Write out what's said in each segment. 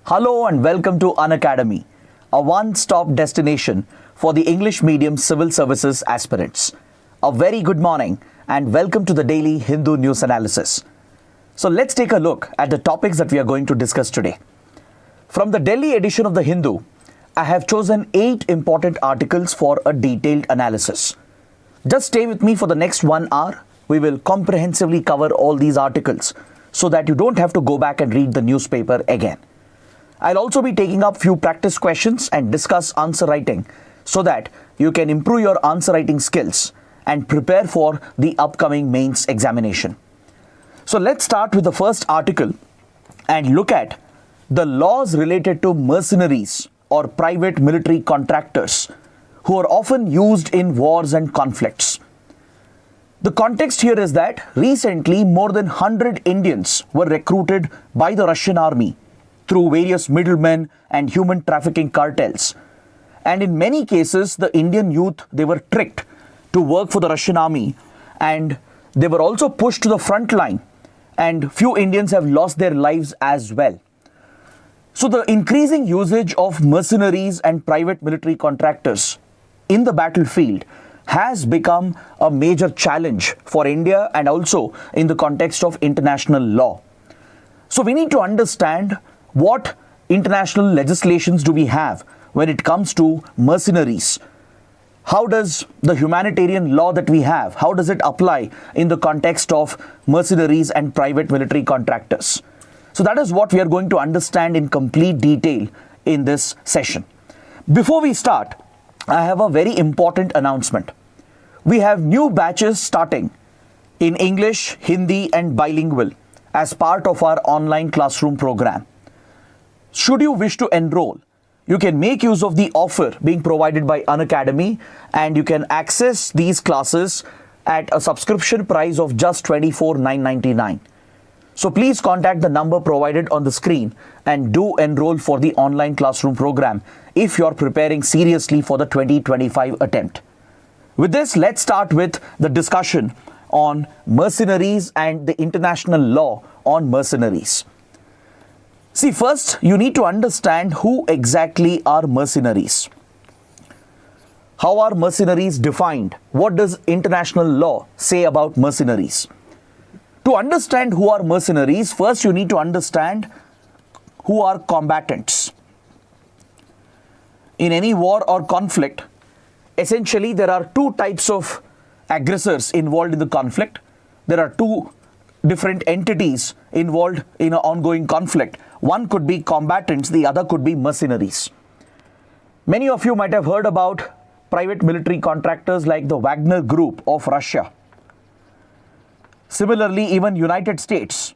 Hello and welcome to Unacademy, a one-stop destination for the English medium civil services aspirants. A very good morning and welcome to the daily Hindu news analysis. So let's take a look at the topics that we are going to discuss today. From the Delhi edition of the Hindu, I have chosen 8 important articles for a detailed analysis. Just stay with me for the next 1 hour. We will comprehensively cover all these articles so that you don't have to go back and read the newspaper again. I'll also be taking up few practice questions and discuss answer writing so that you can improve your answer writing skills and prepare for the upcoming mains examination. So let's start with the first article and look at the laws related to mercenaries or private military contractors who are often used in wars and conflicts. The context here is that recently more than 100 Indians were recruited by the Russian army through various middlemen and human trafficking cartels. And in many cases, the Indian youth, they were tricked to work for the Russian army, and they were also pushed to the front line, and few Indians have lost their lives as well. So the increasing usage of mercenaries and private military contractors in the battlefield has become a major challenge for India and also in the context of international law. So we need to understand what international legislations do we have when it comes to mercenaries. How does the humanitarian law that we have, how does it apply in the context of mercenaries and private military contractors? So that is what we are going to understand in complete detail in this session. Before we start, I have a very important announcement. We have new batches starting in English, Hindi and bilingual as part of our online classroom program. Should you wish to enroll, you can make use of the offer being provided by Unacademy and you can access these classes at a subscription price of just $24,999. So please contact the number provided on the screen and do enroll for the online classroom program if you're preparing seriously for the 2025 attempt. With this, let's start with the discussion on mercenaries and the international law on mercenaries. See, first, you need to understand who exactly are mercenaries. How are mercenaries defined? What does international law say about mercenaries? To understand who are mercenaries, first you need to understand who are combatants. In any war or conflict, essentially there are two types of aggressors involved in the conflict. There are two different entities involved in an ongoing conflict. One could be combatants, the other could be mercenaries. Many of you might have heard about private military contractors like the Wagner Group of Russia. Similarly, even United States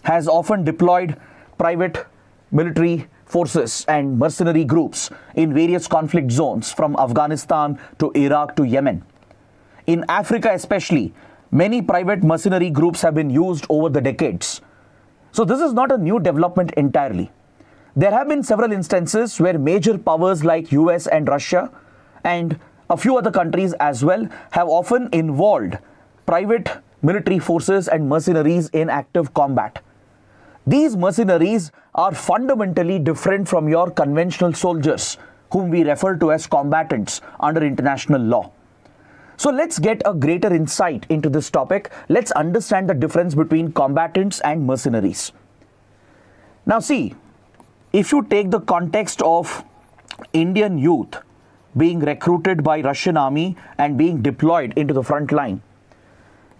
has often deployed private military forces and mercenary groups in various conflict zones from Afghanistan to Iraq to Yemen. In Africa especially, many private mercenary groups have been used over the decades. So this is not a new development entirely. There have been several instances where major powers like US and Russia and a few other countries as well have often involved private military forces and mercenaries in active combat. These mercenaries are fundamentally different from your conventional soldiers, whom we refer to as combatants under international law. So let's get a greater insight into this topic. Let's understand the difference between combatants and mercenaries. Now see, if you take the context of Indian youth being recruited by Russian army and being deployed into the front line,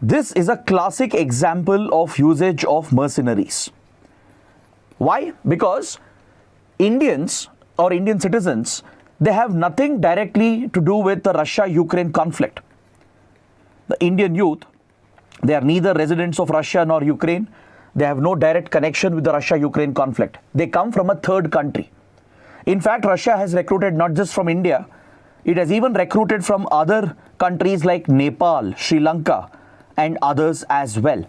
this is a classic example of usage of mercenaries. Why? Because Indians or Indian citizens, they have nothing directly to do with the Russia-Ukraine conflict. The Indian youth, they are neither residents of Russia nor Ukraine. They have no direct connection with the Russia-Ukraine conflict. They come from a third country. In fact, Russia has recruited not just from India, it has even recruited from other countries like Nepal, Sri Lanka, and others as well.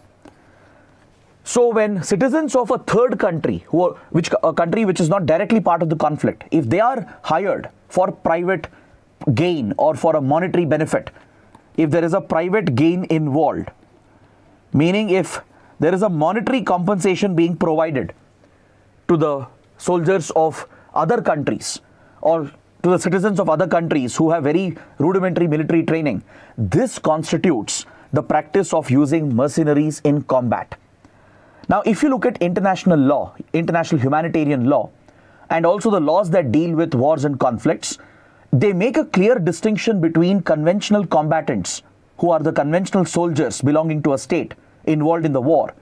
So when citizens of a third country, a country which is not directly part of the conflict, if they are hired for private gain or for a monetary benefit, if there is a private gain involved, meaning if there is a monetary compensation being provided to the soldiers of other countries or to the citizens of other countries who have very rudimentary military training, this constitutes the practice of using mercenaries in combat. Now, if you look at international law, international humanitarian law, and also the laws that deal with wars and conflicts, they make a clear distinction between conventional combatants, who are the conventional soldiers belonging to a state involved in the war,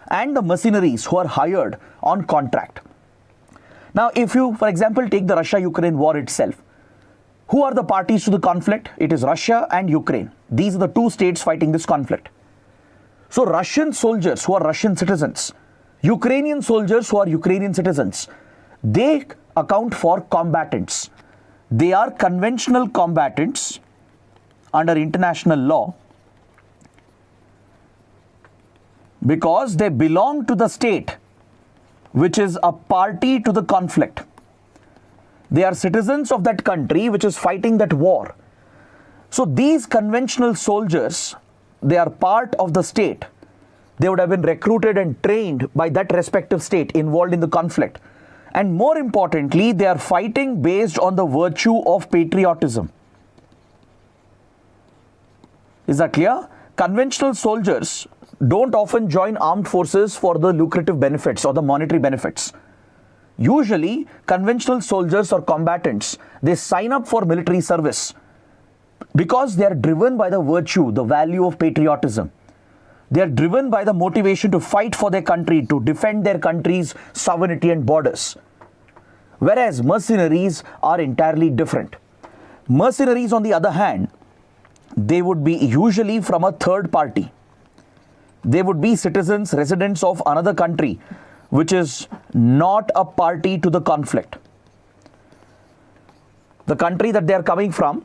and the mercenaries who are hired on contract. Now, if you, for example, take the Russia-Ukraine war itself, who are the parties to the conflict? It is Russia and Ukraine. These are the two states fighting this conflict. So Russian soldiers who are Russian citizens, Ukrainian soldiers who are Ukrainian citizens, they account for combatants. They are conventional combatants under international law because they belong to the state which is a party to the conflict. They are citizens of that country which is fighting that war. So these conventional soldiers, they are part of the state. They would have been recruited and trained by that respective state involved in the conflict. And more importantly, they are fighting based on the virtue of patriotism. Is that clear? Conventional soldiers don't often join armed forces for the lucrative benefits or the monetary benefits. Usually, conventional soldiers or combatants, they sign up for military service because they are driven by the virtue, the value of patriotism. They are driven by the motivation to fight for their country, to defend their country's sovereignty and borders. Whereas mercenaries are entirely different. Mercenaries, on the other hand, they would be usually from a third party. They would be citizens, residents of another country, which is not a party to the conflict. The country that they are coming from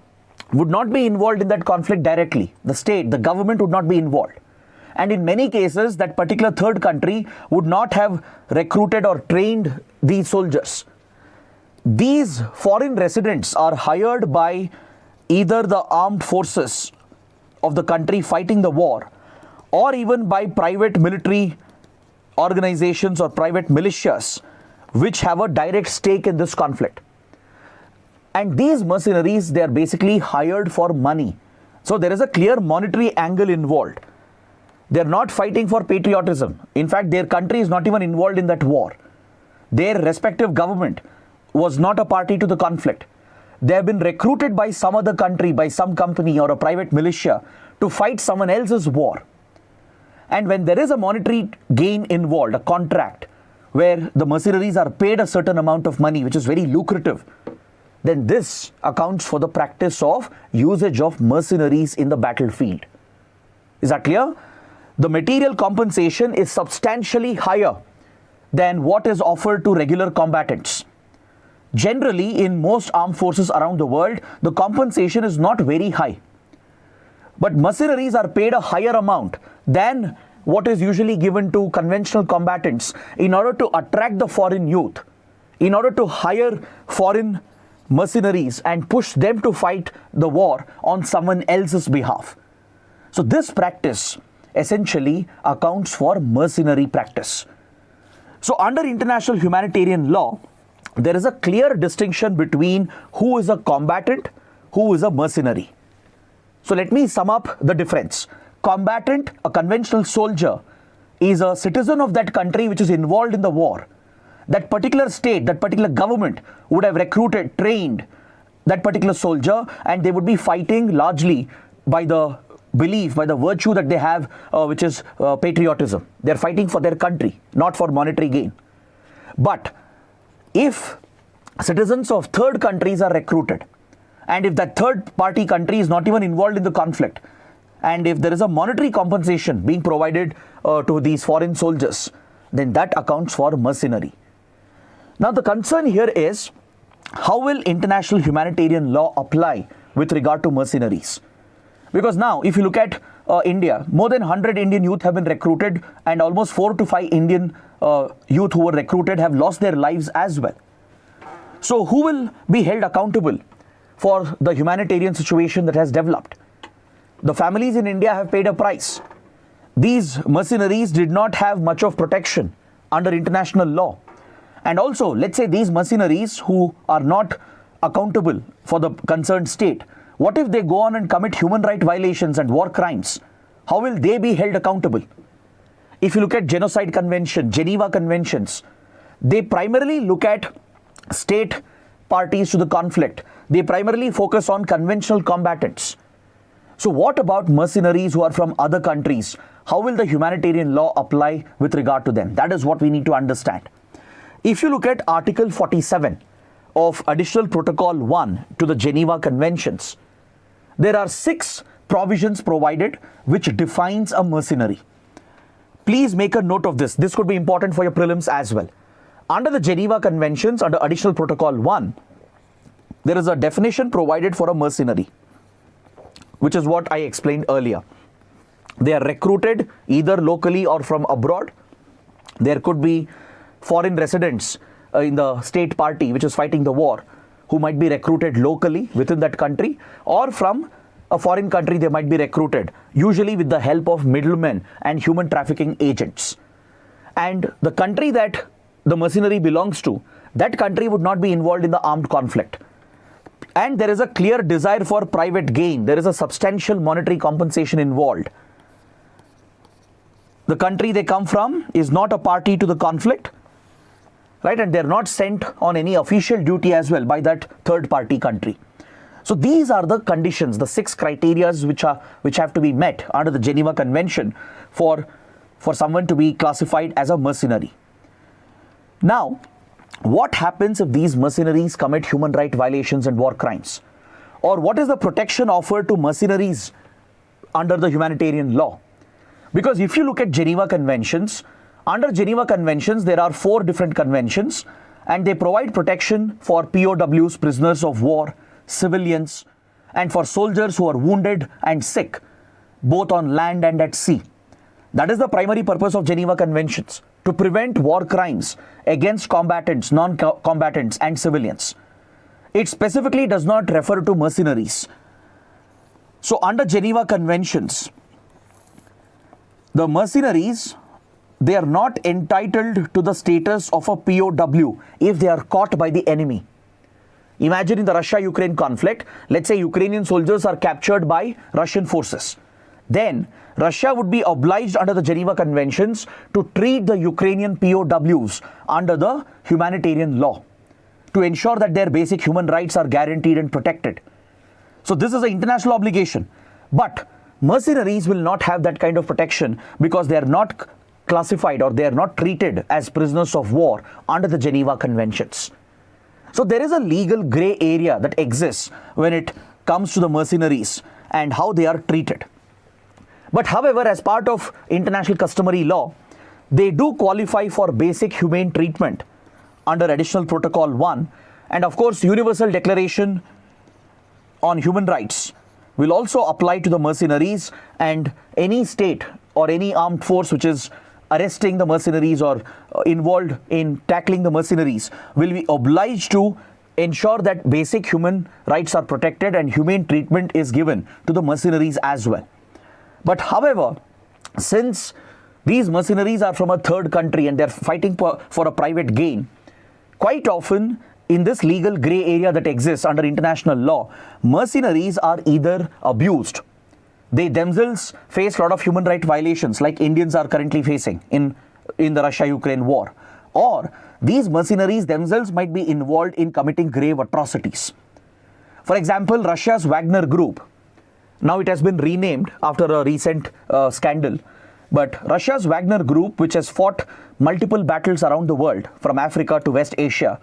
would not be involved in that conflict directly. The state, the government would not be involved. And in many cases, that particular third country would not have recruited or trained these soldiers. These foreign residents are hired by either the armed forces of the country fighting the war, or even by private military organizations or private militias which have a direct stake in this conflict. And these mercenaries, they are basically hired for money. So there is a clear monetary angle involved. They are not fighting for patriotism. In fact, their country is not even involved in that war. Their respective government was not a party to the conflict. They have been recruited by some other country, by some company or a private militia to fight someone else's war. And when there is a monetary gain involved, a contract, where the mercenaries are paid a certain amount of money, which is very lucrative, then this accounts for the practice of usage of mercenaries in the battlefield. Is that clear? The material compensation is substantially higher than what is offered to regular combatants. Generally, in most armed forces around the world, the compensation is not very high. But mercenaries are paid a higher amount than what is usually given to conventional combatants in order to attract the foreign youth, in order to hire foreign mercenaries and push them to fight the war on someone else's behalf. So this practice essentially accounts for mercenary practice. So under international humanitarian law, there is a clear distinction between who is a combatant, who is a mercenary. So let me sum up the difference. Combatant, a conventional soldier, is a citizen of that country which is involved in the war. That particular state, that particular government would have recruited, trained that particular soldier, and they would be fighting largely by the belief, by the virtue that they have, which is patriotism. They're fighting for their country, not for monetary gain. But if citizens of third countries are recruited, and if that third party country is not even involved in the conflict, and if there is a monetary compensation being provided to these foreign soldiers, then that accounts for mercenary. Now the concern here is, how will international humanitarian law apply with regard to mercenaries? Because now, if you look at India, more than 100 Indian youth have been recruited, and almost 4 to 5 Indian youth who were recruited have lost their lives as well. So who will be held accountable for the humanitarian situation that has developed? The families in India have paid a price. These mercenaries did not have much of protection under international law. And also, let's say these mercenaries who are not accountable for the concerned state, what if they go on and commit human rights violations and war crimes? How will they be held accountable? If you look at Genocide Convention, Geneva Conventions, they primarily look at state parties to the conflict. They primarily focus on conventional combatants. So what about mercenaries who are from other countries? How will the humanitarian law apply with regard to them? That is what we need to understand. If you look at Article 47 of Additional Protocol 1 to the Geneva Conventions, there are 6 provisions provided which defines a mercenary. Please make a note of this. This could be important for your prelims as well. Under the Geneva Conventions, under Additional Protocol 1, there is a definition provided for a mercenary, which is what I explained earlier. They are recruited either locally or from abroad. There could be foreign residents in the state party which is fighting the war who might be recruited locally within that country, or from a foreign country they might be recruited, usually with the help of middlemen and human trafficking agents. And the country that the mercenary belongs to, that country would not be involved in the armed conflict. And there is a clear desire for private gain. There is a substantial monetary compensation involved. The country they come from is not a party to the conflict, right? And they're not sent on any official duty as well by that third party country. So these are the conditions, the 6 criteria which have to be met under the Geneva Convention for someone to be classified as a mercenary. Now, what happens if these mercenaries commit human rights violations and war crimes? Or what is the protection offered to mercenaries under the humanitarian law? Because if you look at Geneva Conventions, under Geneva Conventions, there are 4 different conventions, and they provide protection for POWs, prisoners of war, civilians, and for soldiers who are wounded and sick, both on land and at sea. That is the primary purpose of Geneva Conventions, to prevent war crimes against combatants, non-combatants, and civilians. It specifically does not refer to mercenaries. So under Geneva Conventions, the mercenaries, they are not entitled to the status of a POW if they are caught by the enemy. Imagine in the Russia-Ukraine conflict, let's say Ukrainian soldiers are captured by Russian forces. Then Russia would be obliged under the Geneva Conventions to treat the Ukrainian POWs under the humanitarian law to ensure that their basic human rights are guaranteed and protected. So this is an international obligation. But mercenaries will not have that kind of protection because they are not classified or they are not treated as prisoners of war under the Geneva Conventions. So there is a legal gray area that exists when it comes to the mercenaries and how they are treated. But however, as part of international customary law, they do qualify for basic humane treatment under Additional Protocol 1. And of course, Universal Declaration on Human Rights will also apply to the mercenaries, and any state or any armed force which is arresting the mercenaries or involved in tackling the mercenaries will be obliged to ensure that basic human rights are protected and humane treatment is given to the mercenaries as well. But however, since these mercenaries are from a third country and they're fighting for a private gain, quite often in this legal gray area that exists under international law, mercenaries are either abused. They themselves face a lot of human rights violations like Indians are currently facing in the Russia-Ukraine war. Or these mercenaries themselves might be involved in committing grave atrocities. For example, Russia's Wagner Group, now it has been renamed after a recent scandal, but Russia's Wagner Group, which has fought multiple battles around the world from Africa to West Asia,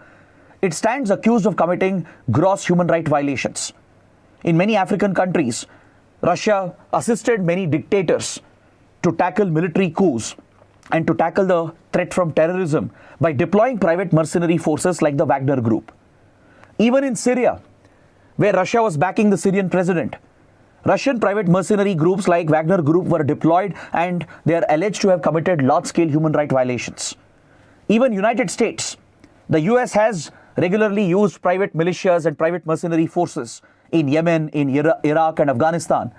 it stands accused of committing gross human rights violations. In many African countries, Russia assisted many dictators to tackle military coups and to tackle the threat from terrorism by deploying private mercenary forces like the Wagner Group. Even in Syria, where Russia was backing the Syrian president, Russian private mercenary groups like Wagner Group were deployed and they are alleged to have committed large-scale human rights violations. Even United States, the US has regularly used private militias and private mercenary forces in Yemen, in Iraq and Afghanistan,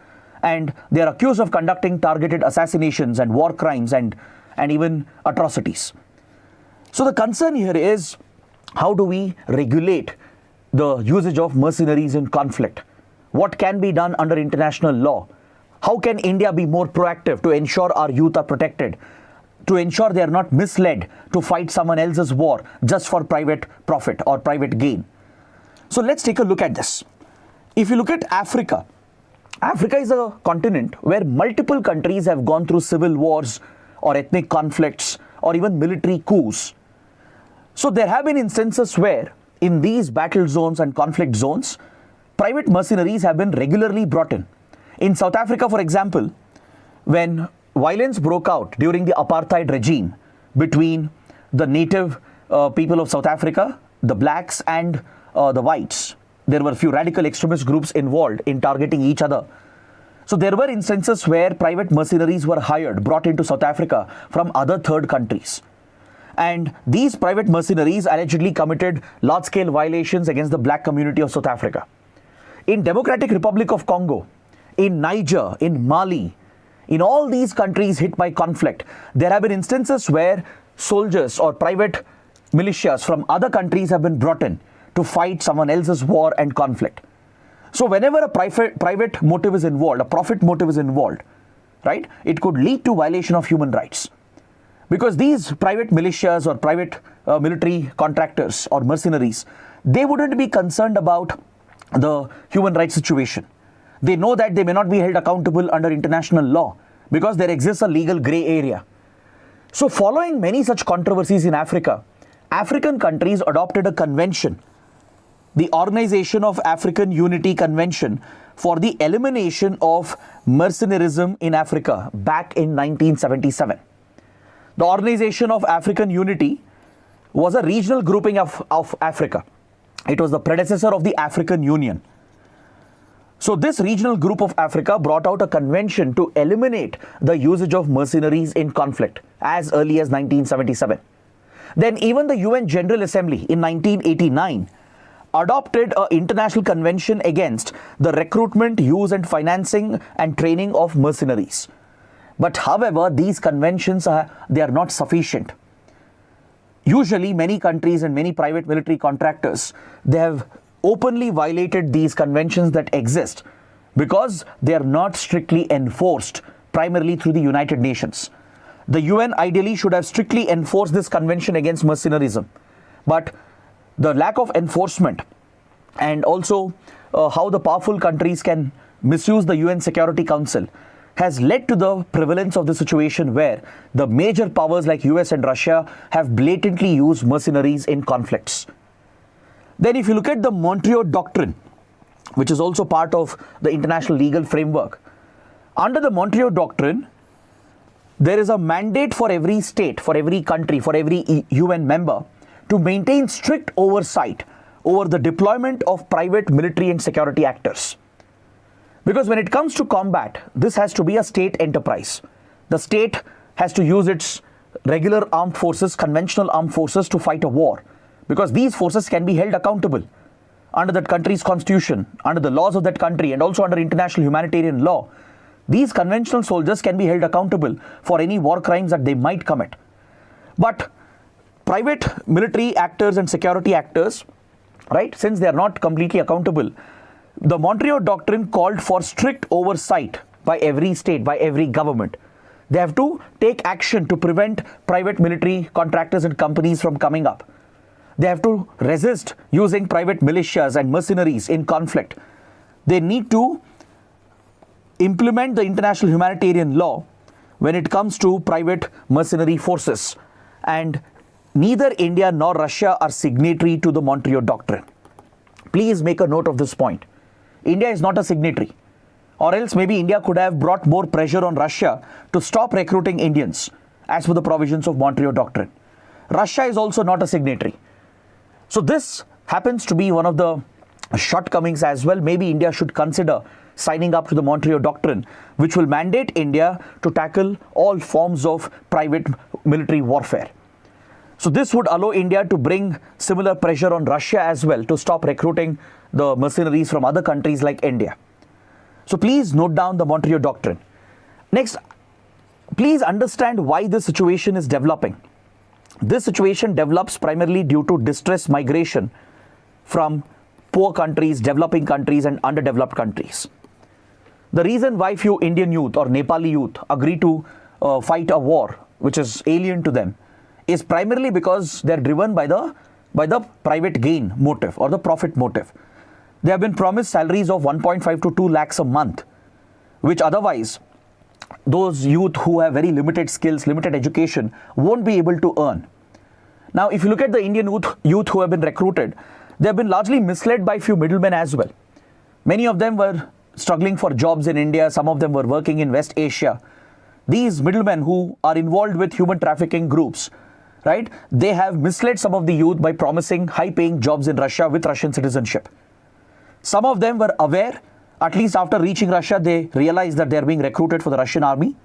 and they are accused of conducting targeted assassinations and war crimes and even atrocities. So the concern here is, how do we regulate the usage of mercenaries in conflict? What can be done under international law? How can India be more proactive to ensure our youth are protected, to ensure they are not misled to fight someone else's war just for private profit or private gain? So let's take a look at this. If you look at Africa, Africa is a continent where multiple countries have gone through civil wars or ethnic conflicts or even military coups. So there have been instances where in these battle zones and conflict zones, private mercenaries have been regularly brought in. In South Africa, for example, when violence broke out during the apartheid regime between the native people of South Africa, the blacks and the whites, there were a few radical extremist groups involved in targeting each other. So there were instances where private mercenaries were hired, brought into South Africa from other third countries. And these private mercenaries allegedly committed large-scale violations against the black community of South Africa. In Democratic Republic of Congo, in Niger, in Mali, in all these countries hit by conflict, there have been instances where soldiers or private militias from other countries have been brought in to fight someone else's war and conflict. So whenever a private motive is involved, a profit motive is involved, right, it could lead to violation of human rights. Because these private militias or private military contractors or mercenaries, they wouldn't be concerned about the human rights situation. They know that they may not be held accountable under international law because there exists a legal grey area. So following many such controversies in Africa, African countries adopted a convention, the Organization of African Unity Convention, for the elimination of mercenarism in Africa back in 1977. The Organization of African Unity was a regional grouping of Africa. It was the predecessor of the African Union. So this regional group of Africa brought out a convention to eliminate the usage of mercenaries in conflict as early as 1977. Then even the UN General Assembly in 1989 adopted an international convention against the recruitment, use and financing and training of mercenaries. But however, these conventions they are not sufficient. Usually many countries and many private military contractors, they have openly violated these conventions that exist because they are not strictly enforced primarily through the United Nations. The UN ideally should have strictly enforced this convention against mercenarism. But the lack of enforcement and also how the powerful countries can misuse the UN Security Council has led to the prevalence of the situation where the major powers like US and Russia have blatantly used mercenaries in conflicts. Then if you look at the Montreux Doctrine, which is also part of the international legal framework, under the Montreux Doctrine, there is a mandate for every state, for every country, for every UN member to maintain strict oversight over the deployment of private military and security actors. Because when it comes to combat, this has to be a state enterprise. The state has to use its regular armed forces, conventional armed forces to fight a war. Because these forces can be held accountable under that country's constitution, under the laws of that country, and also under international humanitarian law. These conventional soldiers can be held accountable for any war crimes that they might commit. But private military actors and security actors, right, since they are not completely accountable, the Montreux Doctrine called for strict oversight by every state, by every government. They have to take action to prevent private military contractors and companies from coming up. They have to resist using private militias and mercenaries in conflict. They need to implement the international humanitarian law when it comes to private mercenary forces. And neither India nor Russia are signatory to the Montreux Doctrine. Please make a note of this point. India is not a signatory. Or else maybe India could have brought more pressure on Russia to stop recruiting Indians as per the provisions of Montreux Doctrine. Russia is also not a signatory. So this happens to be one of the shortcomings as well. Maybe India should consider signing up to the Montreux Doctrine, which will mandate India to tackle all forms of private military warfare. So this would allow India to bring similar pressure on Russia as well to stop recruiting the mercenaries from other countries like India. So please note down the Montreux Doctrine. Next, please understand why this situation is developing. This situation develops primarily due to distress migration from poor countries, developing countries, and underdeveloped countries. The reason why few Indian youth or Nepali youth agree to fight a war which is alien to them is primarily because they're driven by the private gain motive or the profit motive. They have been promised salaries of 1.5 to 2 lakhs a month, which otherwise those youth who have very limited skills, limited education won't be able to earn. Now, if you look at the Indian youth who have been recruited, they have been largely misled by few middlemen as well. Many of them were struggling for jobs in India. Some of them were working in West Asia. These middlemen who are involved with human trafficking groups, right? They have misled some of the youth by promising high-paying jobs in Russia with Russian citizenship. Some of them were aware, at least after reaching Russia, they realized that they are being recruited for the Russian army,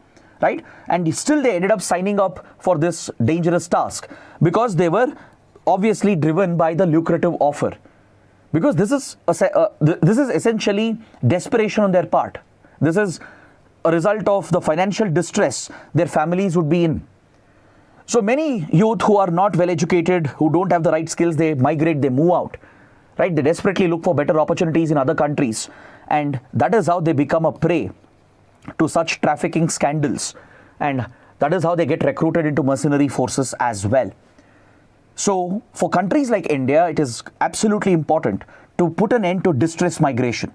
right? And still they ended up signing up for this dangerous task because they were obviously driven by the lucrative offer. Because this is essentially desperation on their part. This is a result of the financial distress their families would be in. So many youth who are not well educated, who don't have the right skills, they migrate, they move out, right? They desperately look for better opportunities in other countries. And that is how they become a prey to such trafficking scandals. And that is how they get recruited into mercenary forces as well. So for countries like India, it is absolutely important to put an end to distress migration.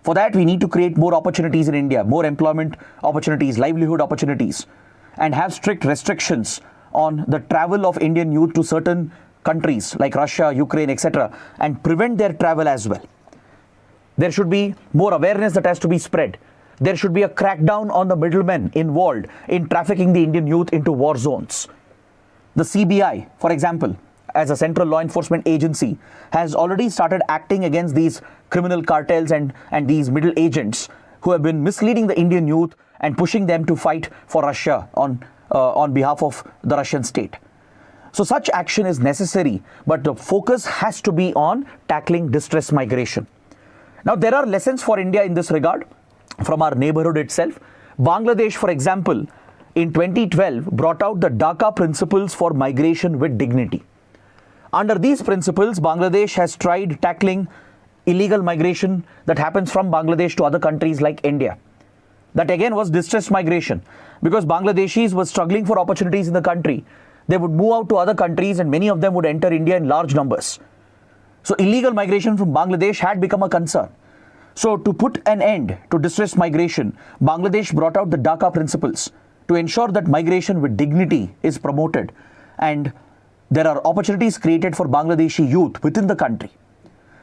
For that, we need to create more opportunities in India, more employment opportunities, livelihood opportunities, and have strict restrictions on the travel of Indian youth to certain countries like Russia, Ukraine, etc., and prevent their travel as well. There should be more awareness that has to be spread. There should be a crackdown on the middlemen involved in trafficking the Indian youth into war zones. The CBI, for example, as a central law enforcement agency, has already started acting against these criminal cartels and these middle agents who have been misleading the Indian youth and pushing them to fight for Russia on behalf of the Russian state. So such action is necessary, but the focus has to be on tackling distress migration. Now, there are lessons for India in this regard from our neighborhood itself. Bangladesh, for example, in 2012 brought out the Dhaka principles for migration with dignity. Under these principles, Bangladesh has tried tackling illegal migration that happens from Bangladesh to other countries like India. That again was distress migration because Bangladeshis were struggling for opportunities in the country. They would move out to other countries and many of them would enter India in large numbers. So illegal migration from Bangladesh had become a concern. So to put an end to distress migration, Bangladesh brought out the Dhaka principles to ensure that migration with dignity is promoted and there are opportunities created for Bangladeshi youth within the country.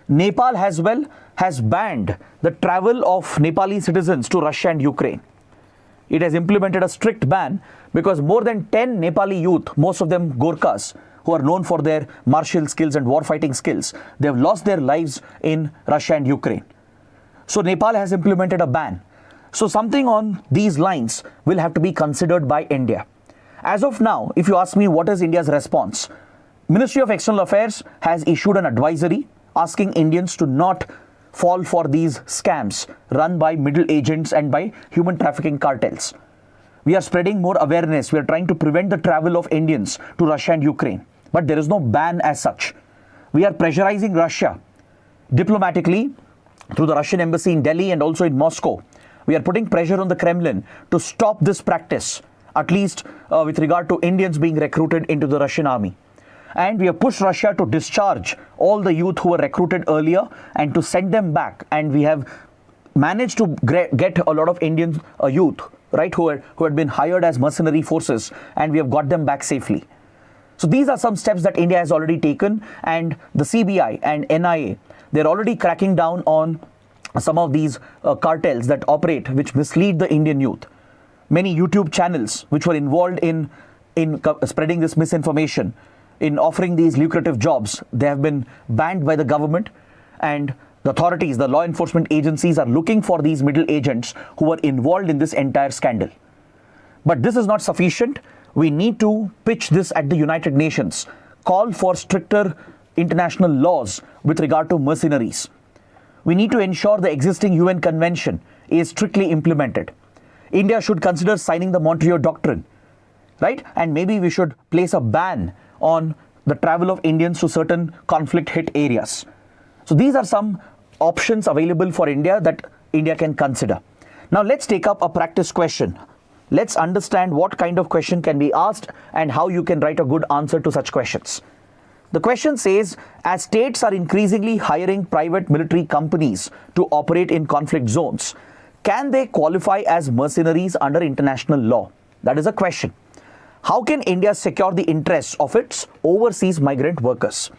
Nepal as well has banned the travel of Nepali citizens to Russia and Ukraine. It has implemented a strict ban because more than 10 Nepali youth, most of them Gorkhas, who are known for their martial skills and warfighting skills, they have lost their lives in Russia and Ukraine. So Nepal has implemented a ban. So something on these lines will have to be considered by India. As of now, if you ask me what is India's response, Ministry of External Affairs has issued an advisory asking Indians to not fall for these scams run by middle agents and by human trafficking cartels. We are spreading more awareness. We are trying to prevent the travel of Indians to Russia and Ukraine. But there is no ban as such. We are pressurizing Russia diplomatically through the Russian embassy in Delhi and also in Moscow. We are putting pressure on the Kremlin to stop this practice, at least with regard to Indians being recruited into the Russian army. And we have pushed Russia to discharge all the youth who were recruited earlier and to send them back. And we have managed to get a lot of Indian youth, right, who had been hired as mercenary forces, and we have got them back safely. So these are some steps that India has already taken, and the CBI and NIA, they're already cracking down on some of these cartels that operate, which mislead the Indian youth. Many YouTube channels which were involved in spreading this misinformation, in offering these lucrative jobs, they have been banned by the government, and the authorities, the law enforcement agencies are looking for these middle agents who were involved in this entire scandal. But this is not sufficient. We need to pitch this at the United Nations, call for stricter international laws with regard to mercenaries. We need to ensure the existing UN convention is strictly implemented. India should consider signing the Montreal Doctrine. right? And maybe we should place a ban on the travel of Indians to certain conflict hit areas. So these are some options available for India that India can consider. Now let's take up a practice question. Let's understand what kind of question can be asked and how you can write a good answer to such questions. The question says, as states are increasingly hiring private military companies to operate in conflict zones, can they qualify as mercenaries under international law? That is a question. How can India secure the interests of its overseas migrant workers?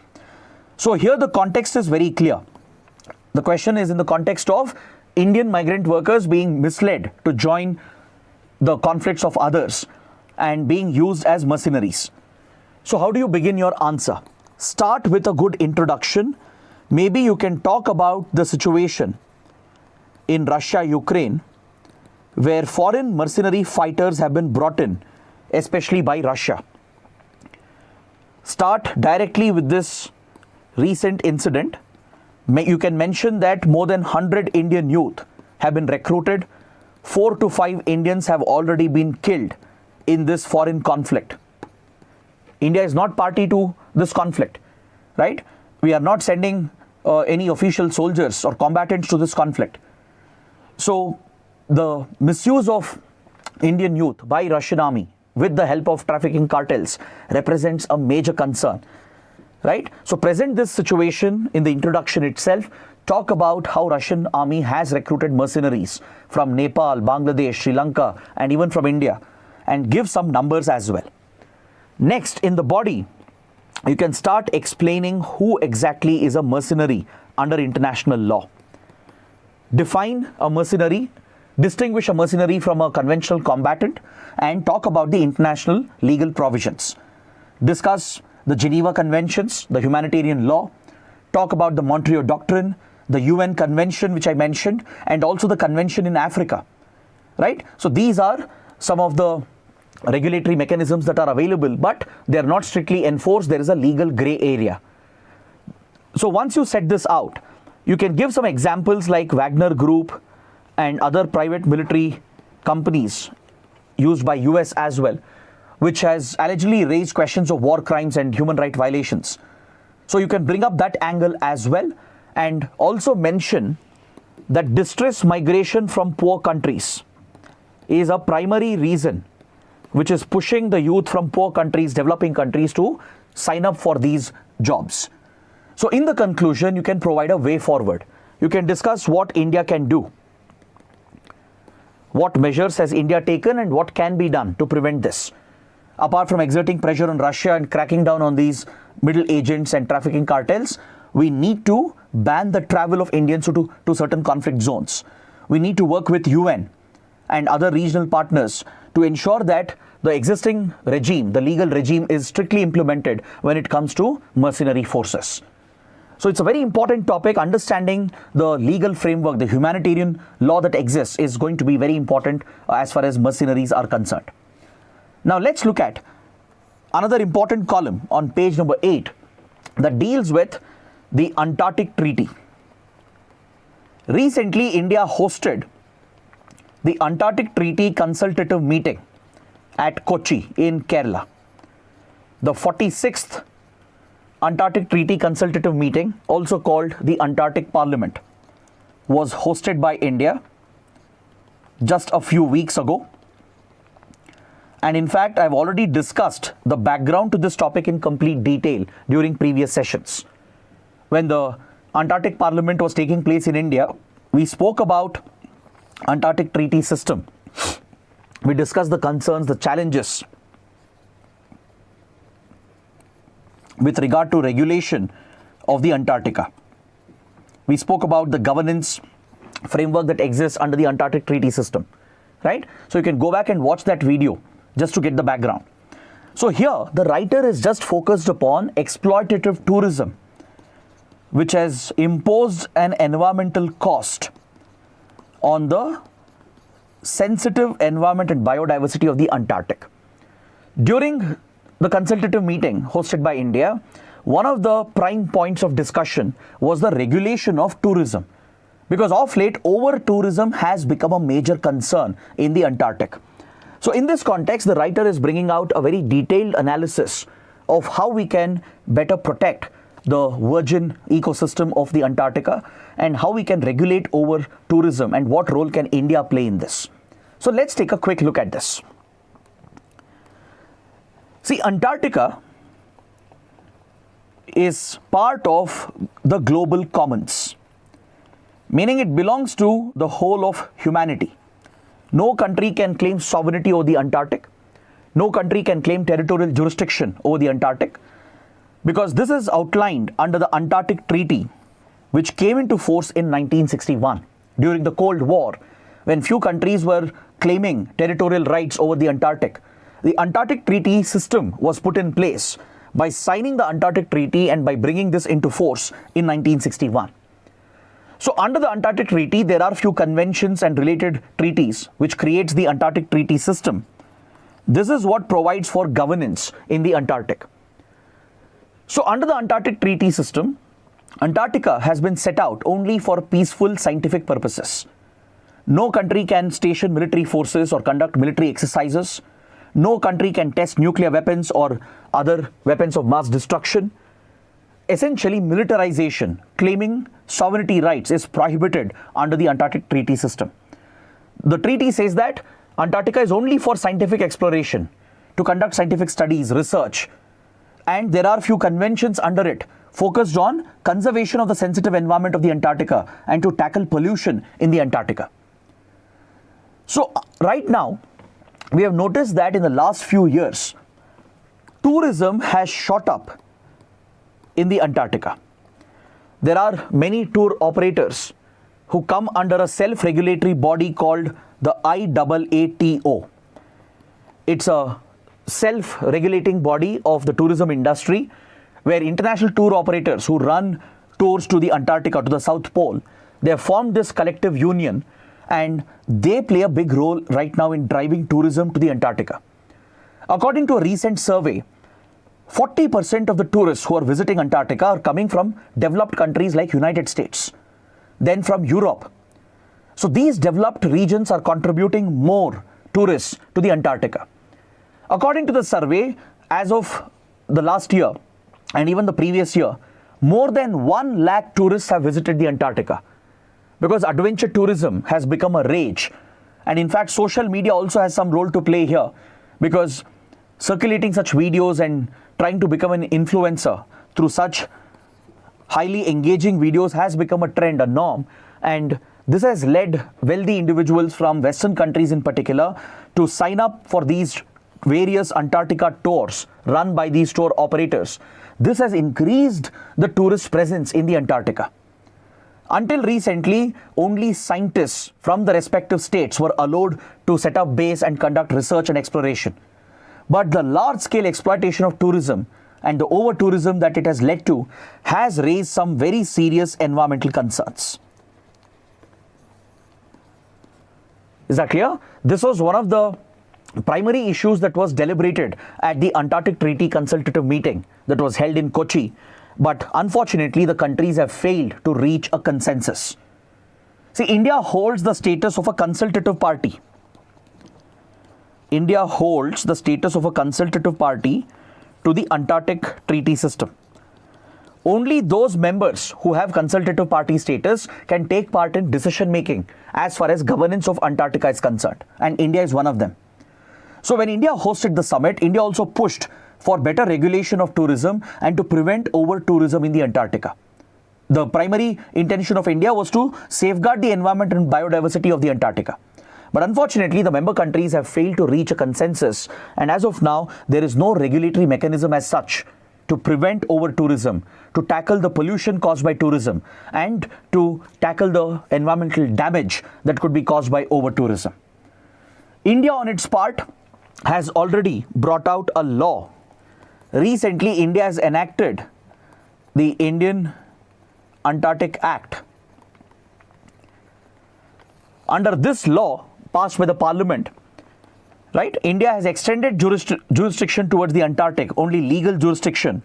So here the context is very clear. The question is in the context of Indian migrant workers being misled to join the conflicts of others and being used as mercenaries. So how do you begin your answer? Start with a good introduction. Maybe you can talk about the situation in Russia, Ukraine, where foreign mercenary fighters have been brought in, especially by Russia. Start directly with this recent incident. You can mention that more than 100 Indian youth have been recruited. 4 to 5 Indians have already been killed in this foreign conflict. India is not party to this conflict, right? We are not sending any official soldiers or combatants to this conflict. So the misuse of Indian youth by Russian army with the help of trafficking cartels represents a major concern, right? So present this situation in the introduction itself. Talk about how Russian army has recruited mercenaries from Nepal, Bangladesh, Sri Lanka, and even from India, and give some numbers as well. Next, in the body, you can start explaining who exactly is a mercenary under international law. Define a mercenary, distinguish a mercenary from a conventional combatant, and talk about the international legal provisions. Discuss the Geneva Conventions, the humanitarian law, talk about the Montreal Doctrine, the UN Convention, which I mentioned, and also the convention in Africa, right? So these are some of the regulatory mechanisms that are available, but they are not strictly enforced. There is a legal gray area. So once you set this out, you can give some examples like Wagner Group and other private military companies used by US as well, which has allegedly raised questions of war crimes and human rights violations. So you can bring up that angle as well, and also mention that distress migration from poor countries is a primary reason which is pushing the youth from poor countries, developing countries, to sign up for these jobs. So in the conclusion, you can provide a way forward. You can discuss what India can do. What measures has India taken and what can be done to prevent this? Apart from exerting pressure on Russia and cracking down on these middle agents and trafficking cartels, we need to ban the travel of Indians to certain conflict zones. We need to work with UN and other regional partners to ensure that the existing regime, the legal regime, is strictly implemented when it comes to mercenary forces. So it's a very important topic. Understanding the legal framework, the humanitarian law that exists, is going to be very important as far as mercenaries are concerned. Now let's look at another important column on page number 8 that deals with the Antarctic Treaty. Recently, India hosted the Antarctic Treaty Consultative Meeting at Kochi in Kerala. The 46th Antarctic Treaty Consultative Meeting, also called the Antarctic Parliament, was hosted by India just a few weeks ago. And in fact, I've already discussed the background to this topic in complete detail during previous sessions. When the Antarctic Parliament was taking place in India, we spoke about Antarctic Treaty System. We discussed the concerns, the challenges with regard to regulation of the Antarctica. We spoke about the governance framework that exists under the Antarctic Treaty System, right? So you can go back and watch that video just to get the background. So here, the writer is just focused upon exploitative tourism, which has imposed an environmental cost on the sensitive environment and biodiversity of the Antarctic. During the consultative meeting hosted by India, one of the prime points of discussion was the regulation of tourism, because of late over tourism has become a major concern in the Antarctic. So in this context, the writer is bringing out a very detailed analysis of how we can better protect the virgin ecosystem of the Antarctica and how we can regulate over tourism and what role can India play in this. So let's take a quick look at this. See, Antarctica is part of the global commons, meaning it belongs to the whole of humanity. No country can claim sovereignty over the Antarctic. No country can claim territorial jurisdiction over the Antarctic, because this is outlined under the Antarctic Treaty, which came into force in 1961 during the Cold War, when few countries were claiming territorial rights over the Antarctic. The Antarctic Treaty system was put in place by signing the Antarctic Treaty and by bringing this into force in 1961. So under the Antarctic Treaty, there are few conventions and related treaties which creates the Antarctic Treaty system. This is what provides for governance in the Antarctic. So under the Antarctic Treaty system, Antarctica has been set out only for peaceful scientific purposes. No country can station military forces or conduct military exercises. No country can test nuclear weapons or other weapons of mass destruction. Essentially, militarization, claiming sovereignty rights, is prohibited under the Antarctic Treaty system. The treaty says that Antarctica is only for scientific exploration, to conduct scientific studies, research, and there are few conventions under it focused on conservation of the sensitive environment of the Antarctica and to tackle pollution in the Antarctica. So right now, we have noticed that in the last few years, tourism has shot up in the Antarctica. There are many tour operators who come under a self-regulatory body called the IAATO. It's a self-regulating body of the tourism industry where international tour operators who run tours to the Antarctica, to the South Pole, they have formed this collective union and they play a big role right now in driving tourism to the Antarctica. According to a recent survey, 40% of the tourists who are visiting Antarctica are coming from developed countries like United States, then from Europe. So these developed regions are contributing more tourists to the Antarctica. According to the survey, as of the last year and even the previous year, more than 1 lakh tourists have visited the Antarctica, because adventure tourism has become a rage. And in fact, social media also has some role to play here, because circulating such videos and trying to become an influencer through such highly engaging videos has become a trend, a norm, and this has led wealthy individuals from Western countries in particular to sign up for these various Antarctica tours run by these tour operators. This has increased the tourist presence in the Antarctica. Until recently, only scientists from the respective states were allowed to set up base and conduct research and exploration. But the large-scale exploitation of tourism and the over-tourism that it has led to has raised some very serious environmental concerns. Is that clear? This was one of the primary issues that was deliberated at the Antarctic Treaty Consultative Meeting that was held in Kochi. But unfortunately, the countries have failed to reach a consensus. See, India holds the status of a consultative party. India holds the status of a consultative party to the Antarctic Treaty system. Only those members who have consultative party status can take part in decision making as far as governance of Antarctica is concerned, and India is one of them. So when India hosted the summit, India also pushed for better regulation of tourism and to prevent over-tourism in the Antarctica. The primary intention of India was to safeguard the environment and biodiversity of the Antarctica. But unfortunately, the member countries have failed to reach a consensus, and as of now, there is no regulatory mechanism as such to prevent over-tourism, to tackle the pollution caused by tourism, and to tackle the environmental damage that could be caused by over-tourism. India, on its part, has already brought out a law. Recently, India has enacted the Indian Antarctic Act. Under this law, passed by the Parliament, right, India has extended jurisdiction towards the Antarctic, only legal jurisdiction,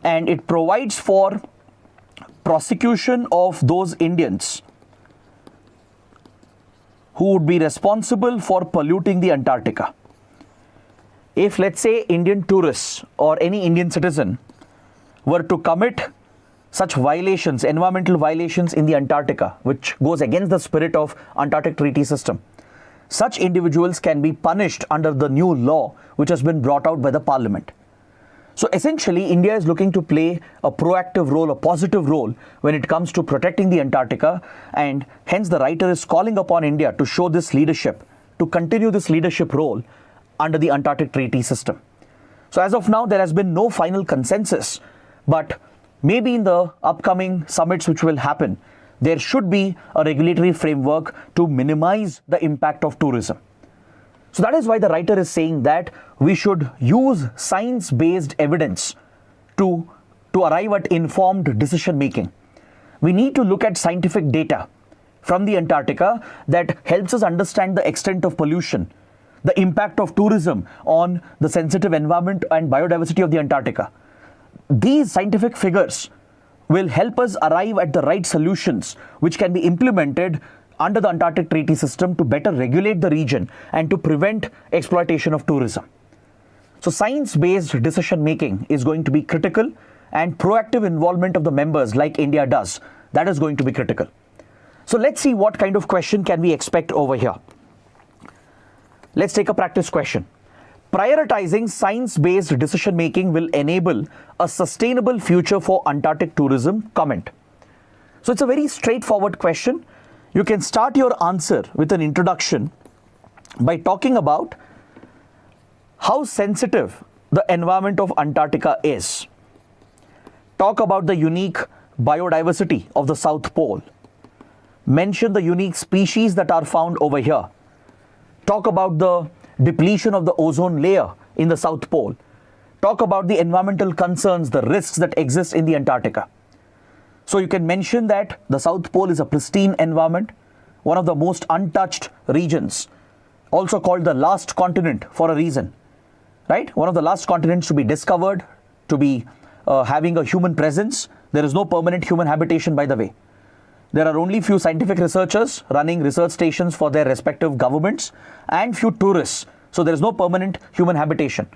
and it provides for prosecution of those Indians who would be responsible for polluting the Antarctica. If, let's say, Indian tourists or any Indian citizen were to commit such violations, environmental violations in the Antarctica, which goes against the spirit of Antarctic Treaty System, such individuals can be punished under the new law which has been brought out by the Parliament. So essentially, India is looking to play a proactive role, a positive role when it comes to protecting the Antarctica, and hence the writer is calling upon India to show this leadership, to continue this leadership role under the Antarctic Treaty System. So as of now, there has been no final consensus, but maybe in the upcoming summits which will happen, there should be a regulatory framework to minimize the impact of tourism. So that is why the writer is saying that we should use science-based evidence to arrive at informed decision making. We need to look at scientific data from the Antarctica that helps us understand the extent of pollution, the impact of tourism on the sensitive environment and biodiversity of the Antarctica. These scientific figures will help us arrive at the right solutions which can be implemented under the Antarctic Treaty System to better regulate the region and to prevent exploitation of tourism. So science-based decision making is going to be critical, and proactive involvement of the members like India does, that is going to be critical. So let's see what kind of question can we expect over here. Let's take a practice question. Prioritizing science-based decision making will enable a sustainable future for Antarctic tourism. Comment. So it's a very straightforward question. You can start your answer with an introduction by talking about how sensitive the environment of Antarctica is. Talk about the unique biodiversity of the South Pole. Mention the unique species that are found over here. Talk about the depletion of the ozone layer in the South Pole. Talk about the environmental concerns, the risks that exist in the Antarctica. So you can mention that the South Pole is a pristine environment, one of the most untouched regions, also called the last continent for a reason, right? One of the last continents to be discovered, to be having a human presence. There is no permanent human habitation, by the way. There are only few scientific researchers running research stations for their respective governments and few tourists. So there is no permanent human habitation.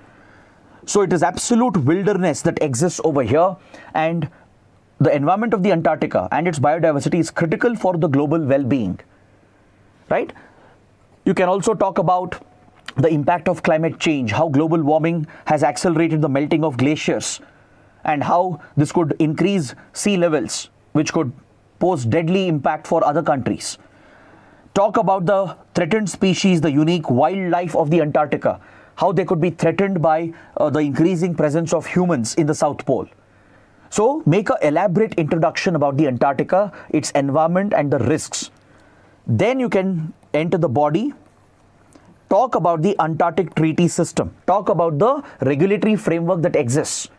So it is absolute wilderness that exists over here, and the environment of the Antarctica and its biodiversity is critical for the global well-being, right? You can also talk about the impact of climate change, how global warming has accelerated the melting of glaciers, and how this could increase sea levels, which could pose deadly impact for other countries. Talk about the threatened species, the unique wildlife of the Antarctica, how they could be threatened by the increasing presence of humans in the South Pole. So make an elaborate introduction about the Antarctica, its environment and the risks. Then you can enter the body, talk about the Antarctic Treaty System, talk about the regulatory framework that exists.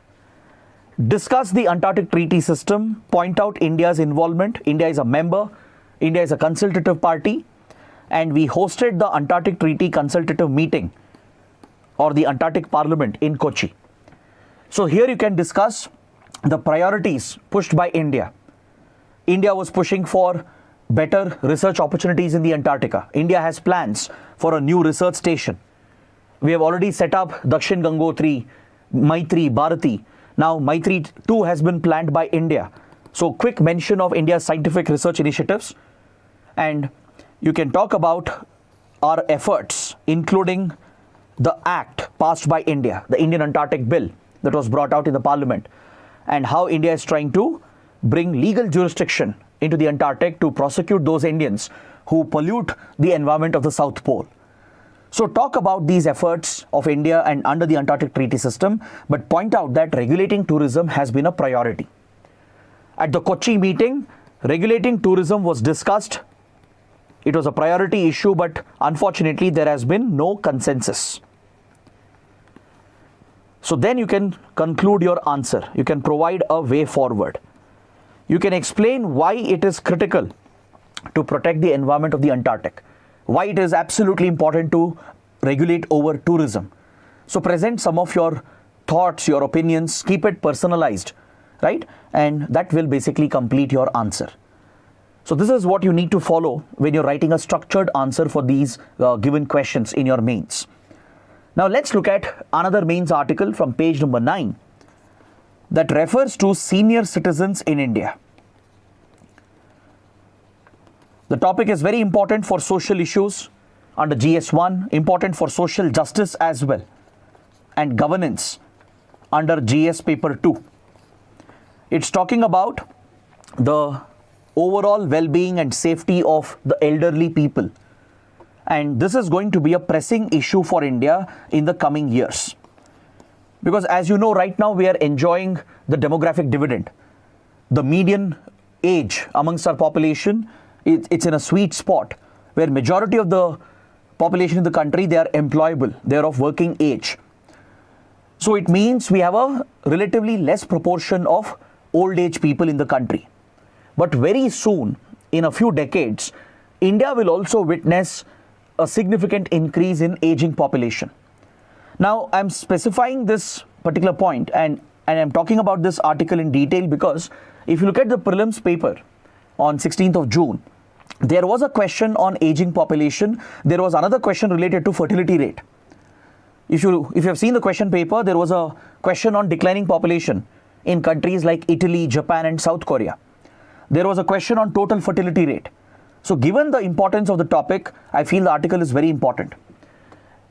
Discuss the Antarctic Treaty System, point out India's involvement. India is a member, India is a consultative party, and we hosted the Antarctic Treaty Consultative Meeting or the Antarctic Parliament in Kochi. So here you can discuss the priorities pushed by India. India was pushing for better research opportunities in the Antarctica. India has plans for a new research station. We have already set up Dakshin Gangotri, Maitri, Bharati. Now Maitri 2 has been planned by India. So quick mention of India's scientific research initiatives. And you can talk about our efforts, including the act passed by India, the Indian Antarctic Bill that was brought out in the Parliament, and how India is trying to bring legal jurisdiction into the Antarctic to prosecute those Indians who pollute the environment of the South Pole. So talk about these efforts of India and under the Antarctic Treaty System, but point out that regulating tourism has been a priority. At the Kochi meeting, regulating tourism was discussed. It was a priority issue, but unfortunately there has been no consensus. So then you can conclude your answer. You can provide a way forward. You can explain why it is critical to protect the environment of the Antarctic, why it is absolutely important to regulate over tourism. So present some of your thoughts, your opinions, keep it personalized, right? And that will basically complete your answer. So this is what you need to follow when you're writing a structured answer for these given questions in your mains. Now let's look at another mains article from page number 9 that refers to senior citizens in India. The topic is very important for social issues under GS1, important for social justice as well, and governance under GS paper 2. It's talking about the overall well-being and safety of the elderly people. And this is going to be a pressing issue for India in the coming years. Because as you know, right now we are enjoying the demographic dividend. The median age amongst our population, it's in a sweet spot where majority of the population in the country, they are employable, they are of working age. So it means we have a relatively less proportion of old age people in the country. But very soon, in a few decades, India will also witness a significant increase in aging population. Now, I'm specifying this particular point and I'm talking about this article in detail because if you look at the prelims paper on 16th of June, there was a question on aging population. There was another question related to fertility rate. If you have seen the question paper, there was a question on declining population in countries like Italy, Japan and South Korea. There was a question on total fertility rate. So given the importance of the topic, I feel the article is very important.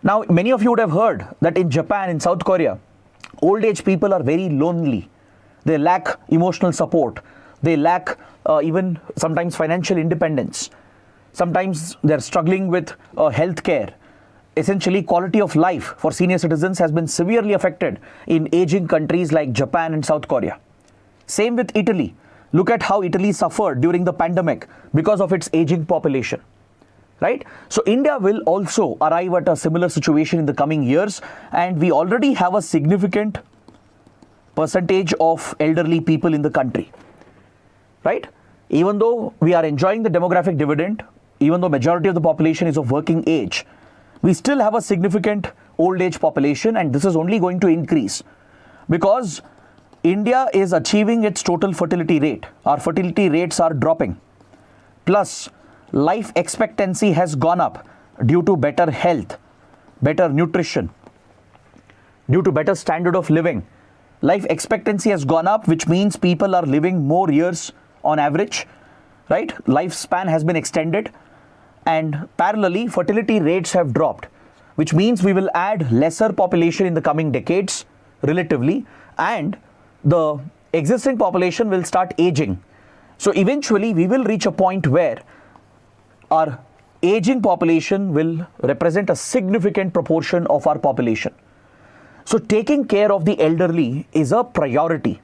Now, many of you would have heard that in Japan, in South Korea, old age people are very lonely. They lack emotional support. They lack even sometimes financial independence. Sometimes they're struggling with health care. Essentially, quality of life for senior citizens has been severely affected in aging countries like Japan and South Korea. Same with Italy. Look at how Italy suffered during the pandemic because of its aging population, right? So India will also arrive at a similar situation in the coming years, and we already have a significant percentage of elderly people in the country, right? Even though we are enjoying the demographic dividend, even though majority of the population is of working age, we still have a significant old age population, and this is only going to increase because India is achieving its total fertility rate. Our fertility rates are dropping. Plus, life expectancy has gone up due to better health, better nutrition, due to better standard of living. Life expectancy has gone up, which means people are living more years on average, right? Lifespan has been extended, and parallelly, fertility rates have dropped, which means we will add lesser population in the coming decades, relatively, and the existing population will start aging. So eventually we will reach a point where our aging population will represent a significant proportion of our population. So taking care of the elderly is a priority.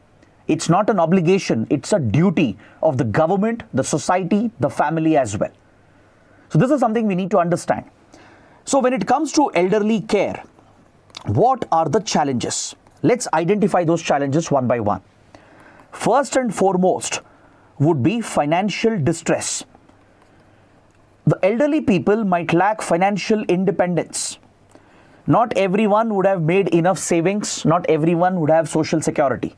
It's not an obligation, it's a duty of the government, the society, the family as well. So this is something we need to understand. So when it comes to elderly care, what are the challenges? Let's identify those challenges one by one. First and foremost would be financial distress. The elderly people might lack financial independence. Not everyone would have made enough savings. Not everyone would have social security,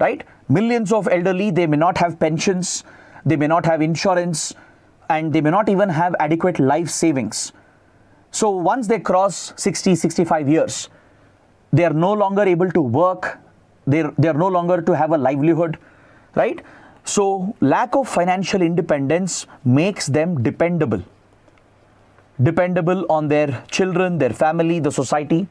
right? Millions of elderly, they may not have pensions, they may not have insurance, and they may not even have adequate life savings. So once they cross 60, 65 years, they are no longer able to work, they are no longer to have a livelihood, right? So lack of financial independence makes them dependable on their children, their family, the society.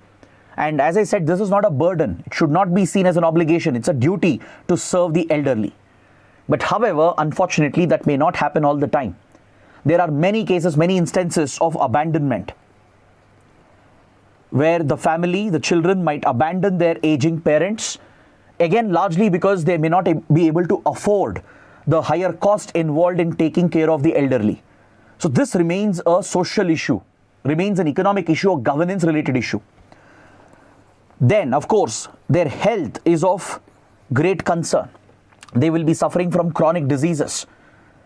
And as I said, this is not a burden. It should not be seen as an obligation. It's a duty to serve the elderly. But however, unfortunately, that may not happen all the time. There are many cases, many instances of abandonment, where the family, the children might abandon their aging parents, again largely because they may not be able to afford the higher cost involved in taking care of the elderly. So this remains a social issue, remains an economic issue, a governance related issue. Then of course their health is of great concern. They will be suffering from chronic diseases,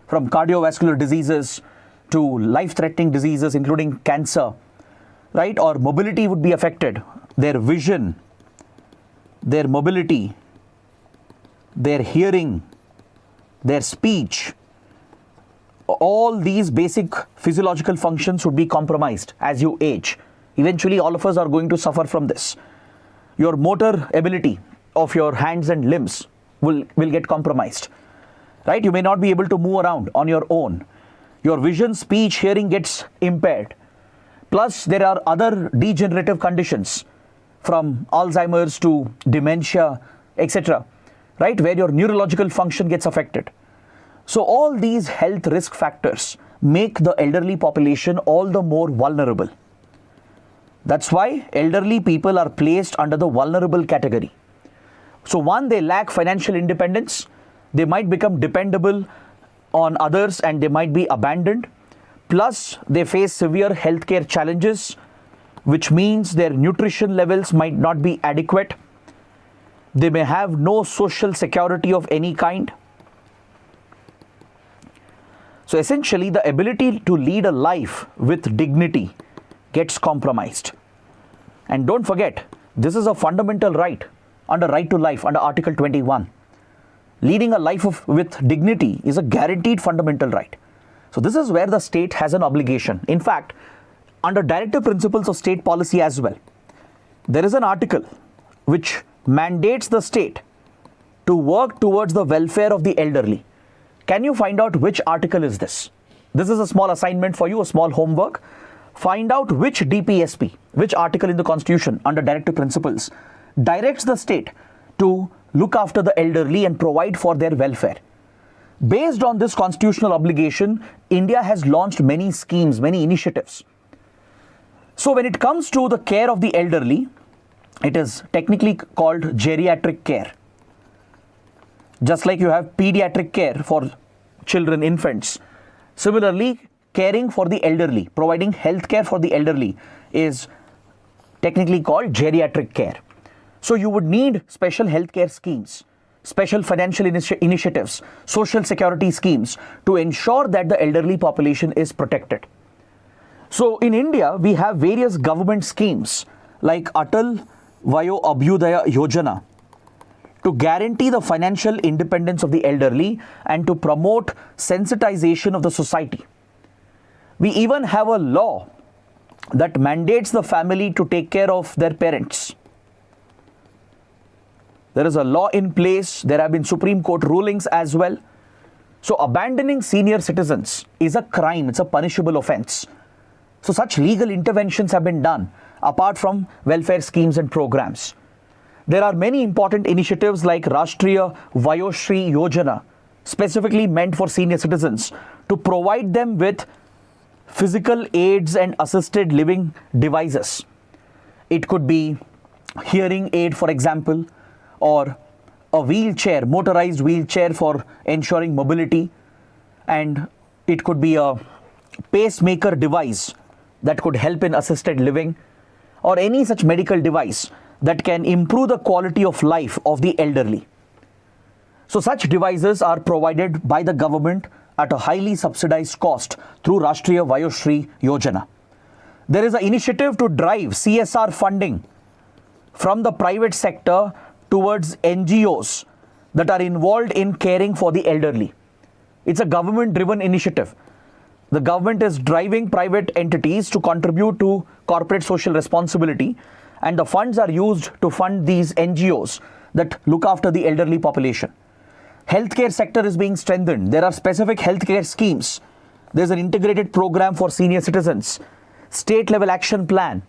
from cardiovascular diseases to life-threatening diseases including cancer, right? Or mobility would be affected. Their vision, their mobility, their hearing, their speech, all these basic physiological functions would be compromised as you age. Eventually, all of us are going to suffer from this. Your motor ability of your hands and limbs will get compromised, right? You may not be able to move around on your own. Your vision, speech, hearing gets impaired. Plus, there are other degenerative conditions from Alzheimer's to dementia, etc., right, where your neurological function gets affected. So all these health risk factors make the elderly population all the more vulnerable. That's why elderly people are placed under the vulnerable category. So one, they lack financial independence. They might become dependable on others and they might be abandoned. Plus, they face severe healthcare challenges, which means their nutrition levels might not be adequate. They may have no social security of any kind. So essentially, the ability to lead a life with dignity gets compromised. And don't forget, this is a fundamental right under Right to Life, under Article 21. Leading a life with dignity is a guaranteed fundamental right. So this is where the state has an obligation. In fact, under directive principles of state policy as well, there is an article which mandates the state to work towards the welfare of the elderly. Can you find out which article is this? This is a small assignment for you, a small homework. Find out which DPSP, which article in the Constitution under directive principles directs the state to look after the elderly and provide for their welfare. Based on this constitutional obligation, India has launched many schemes, many initiatives. So when it comes to the care of the elderly, it is technically called geriatric care. Just like you have pediatric care for children, infants. Similarly, caring for the elderly, providing health care for the elderly is technically called geriatric care. So you would need special healthcare schemes, special financial initiatives, social security schemes to ensure that the elderly population is protected. So in India, we have various government schemes like Atal Vayo Abhyudaya Yojana to guarantee the financial independence of the elderly and to promote sensitization of the society. We even have a law that mandates the family to take care of their parents. There is a law in place. There have been Supreme Court rulings as well. So abandoning senior citizens is a crime. It's a punishable offense. So such legal interventions have been done apart from welfare schemes and programs. There are many important initiatives like Rashtriya Vayoshri Yojana, specifically meant for senior citizens, to provide them with physical aids and assisted living devices. It could be hearing aid, for example, or a wheelchair, motorized wheelchair for ensuring mobility, and it could be a pacemaker device that could help in assisted living, or any such medical device that can improve the quality of life of the elderly. So such devices are provided by the government at a highly subsidized cost through Rashtriya Vayoshri Yojana. There is an initiative to drive CSR funding from the private sector towards NGOs that are involved in caring for the elderly. It's a government-driven initiative. The government is driving private entities to contribute to corporate social responsibility, and the funds are used to fund these NGOs that look after the elderly population. Healthcare sector is being strengthened. There are specific healthcare schemes. There's an integrated program for senior citizens, state-level action plan,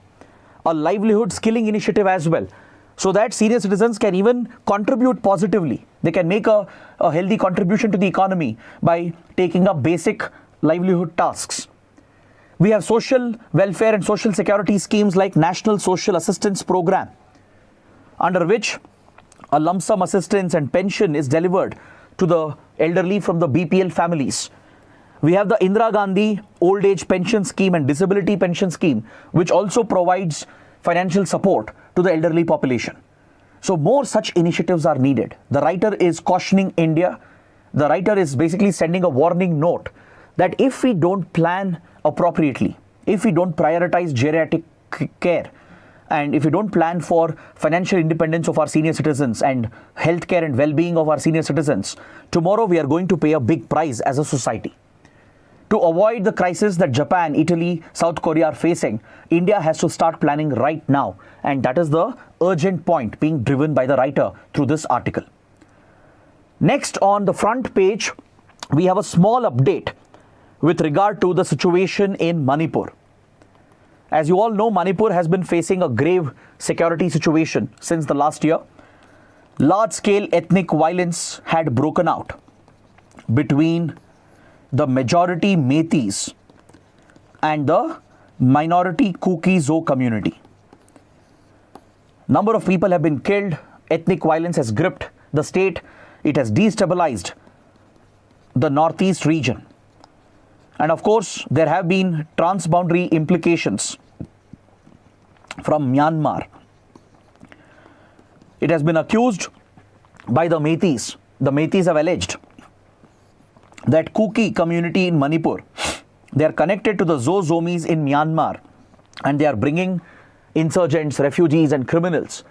a livelihood skilling initiative as well, so that senior citizens can even contribute positively. They can make a healthy contribution to the economy by taking up basic livelihood tasks. We have social welfare and social security schemes like National Social Assistance Program, under which a lump sum assistance and pension is delivered to the elderly from the BPL families. We have the Indira Gandhi Old Age Pension Scheme and Disability Pension Scheme, which also provides financial support to the elderly population. So more such initiatives are needed. The writer is cautioning India. The writer is basically sending a warning note that if we don't plan appropriately, if we don't prioritize geriatric care, and if we don't plan for financial independence of our senior citizens and healthcare and well-being of our senior citizens, tomorrow we are going to pay a big price as a society. To avoid the crisis that Japan, Italy, South Korea are facing, India has to start planning right now. And that is the urgent point being driven by the writer through this article. Next, on the front page, we have a small update with regard to the situation in Manipur. As you all know, Manipur has been facing a grave security situation since the last year. Large-scale ethnic violence had broken out between the majority Meiteis and the minority Kuki-Zo community. Number of people have been killed. Ethnic violence has gripped the state. It has destabilized the northeast region. And of course, there have been transboundary implications from Myanmar. It has been accused by the Meiteis. The Meiteis have alleged that Kuki community in Manipur, they are connected to the Zozomis in Myanmar, and they are bringing insurgents, refugees and criminals.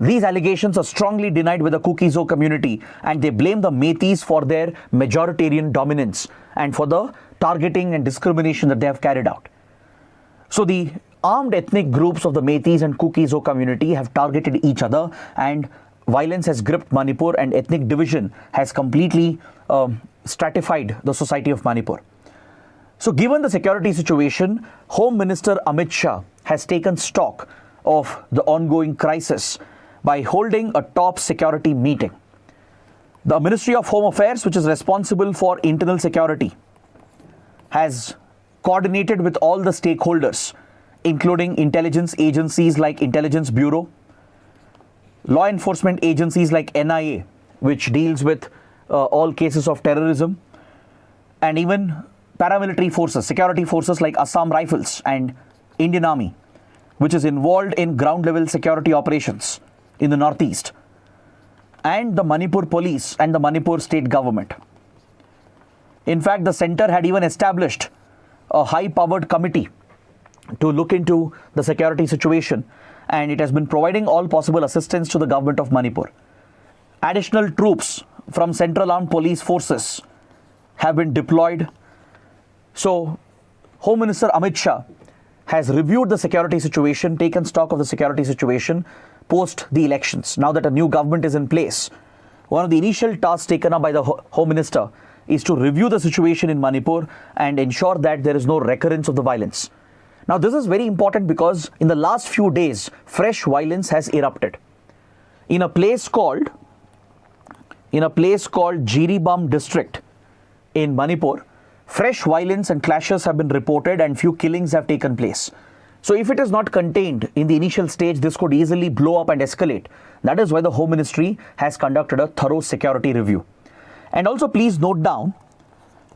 These allegations are strongly denied by the Kuki-Zo community, and they blame the Meiteis for their majoritarian dominance and for the targeting and discrimination that they have carried out. So the armed ethnic groups of the Meiteis and Kuki-Zo community have targeted each other, and violence has gripped Manipur, and ethnic division has completely stratified the society of Manipur. So given the security situation, Home Minister Amit Shah has taken stock of the ongoing crisis by holding a top security meeting. The Ministry of Home Affairs, which is responsible for internal security, has coordinated with all the stakeholders, including intelligence agencies like Intelligence Bureau, law enforcement agencies like NIA, which deals with all cases of terrorism, and even paramilitary forces, security forces like Assam Rifles and Indian Army, which is involved in ground-level security operations in the northeast, and the Manipur police and the Manipur state government. In fact, the center had even established a high-powered committee to look into the security situation, and it has been providing all possible assistance to the government of Manipur. Additional troops from Central Armed Police Forces have been deployed. So, Home Minister Amit Shah has reviewed the security situation, taken stock of the security situation post the elections. Now that a new government is in place, one of the initial tasks taken up by the Home Minister is to review the situation in Manipur and ensure that there is no recurrence of the violence. Now, this is very important because in the last few days, fresh violence has erupted. In a place called Jiribam district in Manipur, fresh violence and clashes have been reported and few killings have taken place. So if it is not contained in the initial stage, this could easily blow up and escalate. That is why the Home Ministry has conducted a thorough security review. And also please note down,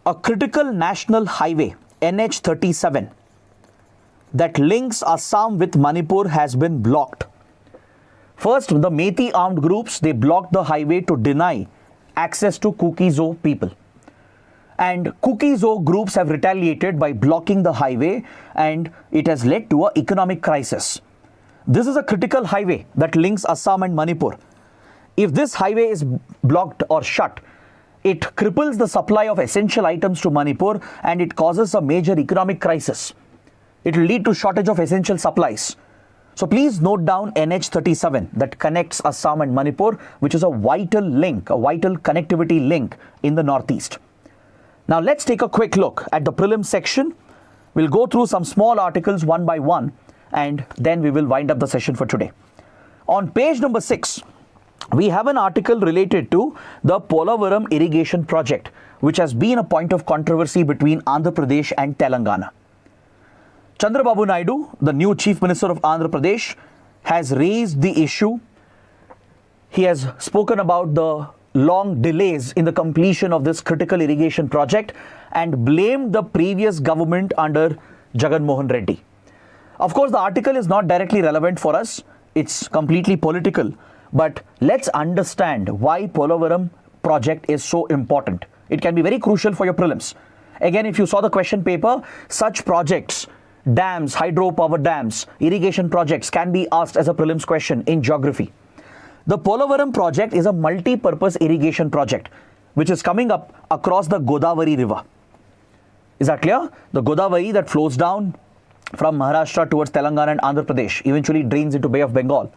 a critical national highway, NH37, that links Assam with Manipur has been blocked. First, the Meitei armed groups, they blocked the highway to deny access to Kuki-Zo people. And Kuki-Zo groups have retaliated by blocking the highway, and it has led to an economic crisis. This is a critical highway that links Assam and Manipur. If this highway is blocked or shut, it cripples the supply of essential items to Manipur, and it causes a major economic crisis. It will lead to shortage of essential supplies. So please note down NH37 that connects Assam and Manipur, which is a vital link, a vital connectivity link in the northeast. Now let's take a quick look at the prelim section. We'll go through some small articles one by one, and then we will wind up the session for today. On page number 6, we have an article related to the Polavaram irrigation project, which has been a point of controversy between Andhra Pradesh and Telangana. Chandrababu Naidu, the new Chief Minister of Andhra Pradesh, has raised the issue. He has spoken about the long delays in the completion of this critical irrigation project and blamed the previous government under Jagan Mohan Reddy. Of course, the article is not directly relevant for us. It's completely political. But let's understand why Polavaram project is so important. It can be very crucial for your prelims. Again, if you saw the question paper, such projects, dams, hydropower dams, irrigation projects can be asked as a prelims question in geography. The Polavaram project is a multi-purpose irrigation project which is coming up across the Godavari river. Is that clear? The Godavari that flows down from Maharashtra towards Telangana and Andhra Pradesh eventually drains into Bay of Bengal.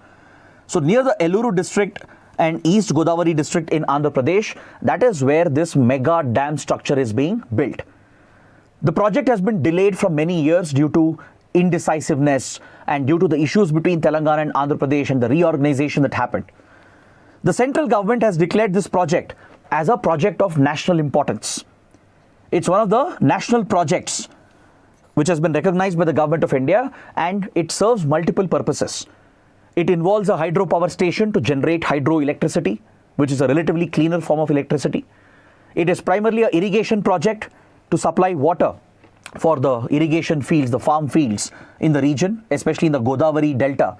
So near the Eluru district and East Godavari district in Andhra Pradesh, that is where this mega dam structure is being built. The project has been delayed for many years due to indecisiveness and due to the issues between Telangana and Andhra Pradesh and the reorganization that happened. The central government has declared this project as a project of national importance. It's one of the national projects which has been recognized by the government of India, and it serves multiple purposes. It involves a hydropower station to generate hydroelectricity, which is a relatively cleaner form of electricity. It is primarily an irrigation project to supply water for the irrigation fields, the farm fields in the region, especially in the Godavari Delta,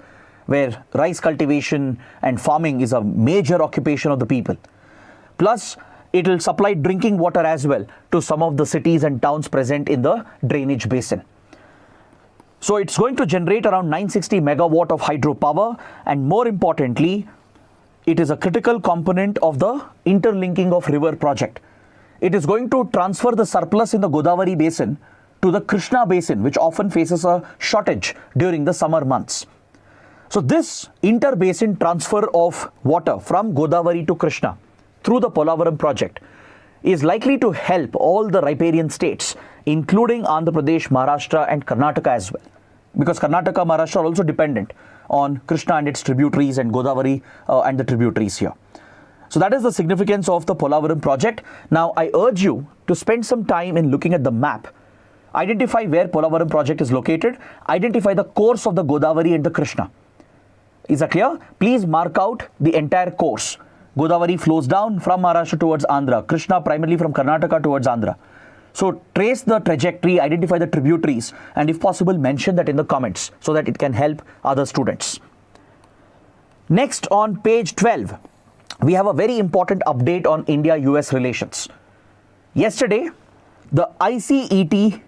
where rice cultivation and farming is a major occupation of the people. Plus, it will supply drinking water as well to some of the cities and towns present in the drainage basin. So it's going to generate around 960 megawatt of hydropower, and more importantly, it is a critical component of the interlinking of river project. It is going to transfer the surplus in the Godavari basin to the Krishna basin, which often faces a shortage during the summer months. So this inter-basin transfer of water from Godavari to Krishna through the Polavaram project is likely to help all the riparian states, including Andhra Pradesh, Maharashtra and Karnataka as well. Because Karnataka, Maharashtra are also dependent on Krishna and its tributaries and Godavari and the tributaries here. So that is the significance of the Polavaram project. Now I urge you to spend some time in looking at the map. Identify where Polavaram project is located. Identify the course of the Godavari and the Krishna. Is that clear? Please mark out the entire course. Godavari flows down from Maharashtra towards Andhra. Krishna primarily from Karnataka towards Andhra. So trace the trajectory, identify the tributaries, and if possible mention that in the comments so that it can help other students. Next, on page 12, we have a very important update on India-US relations. Yesterday, the iCET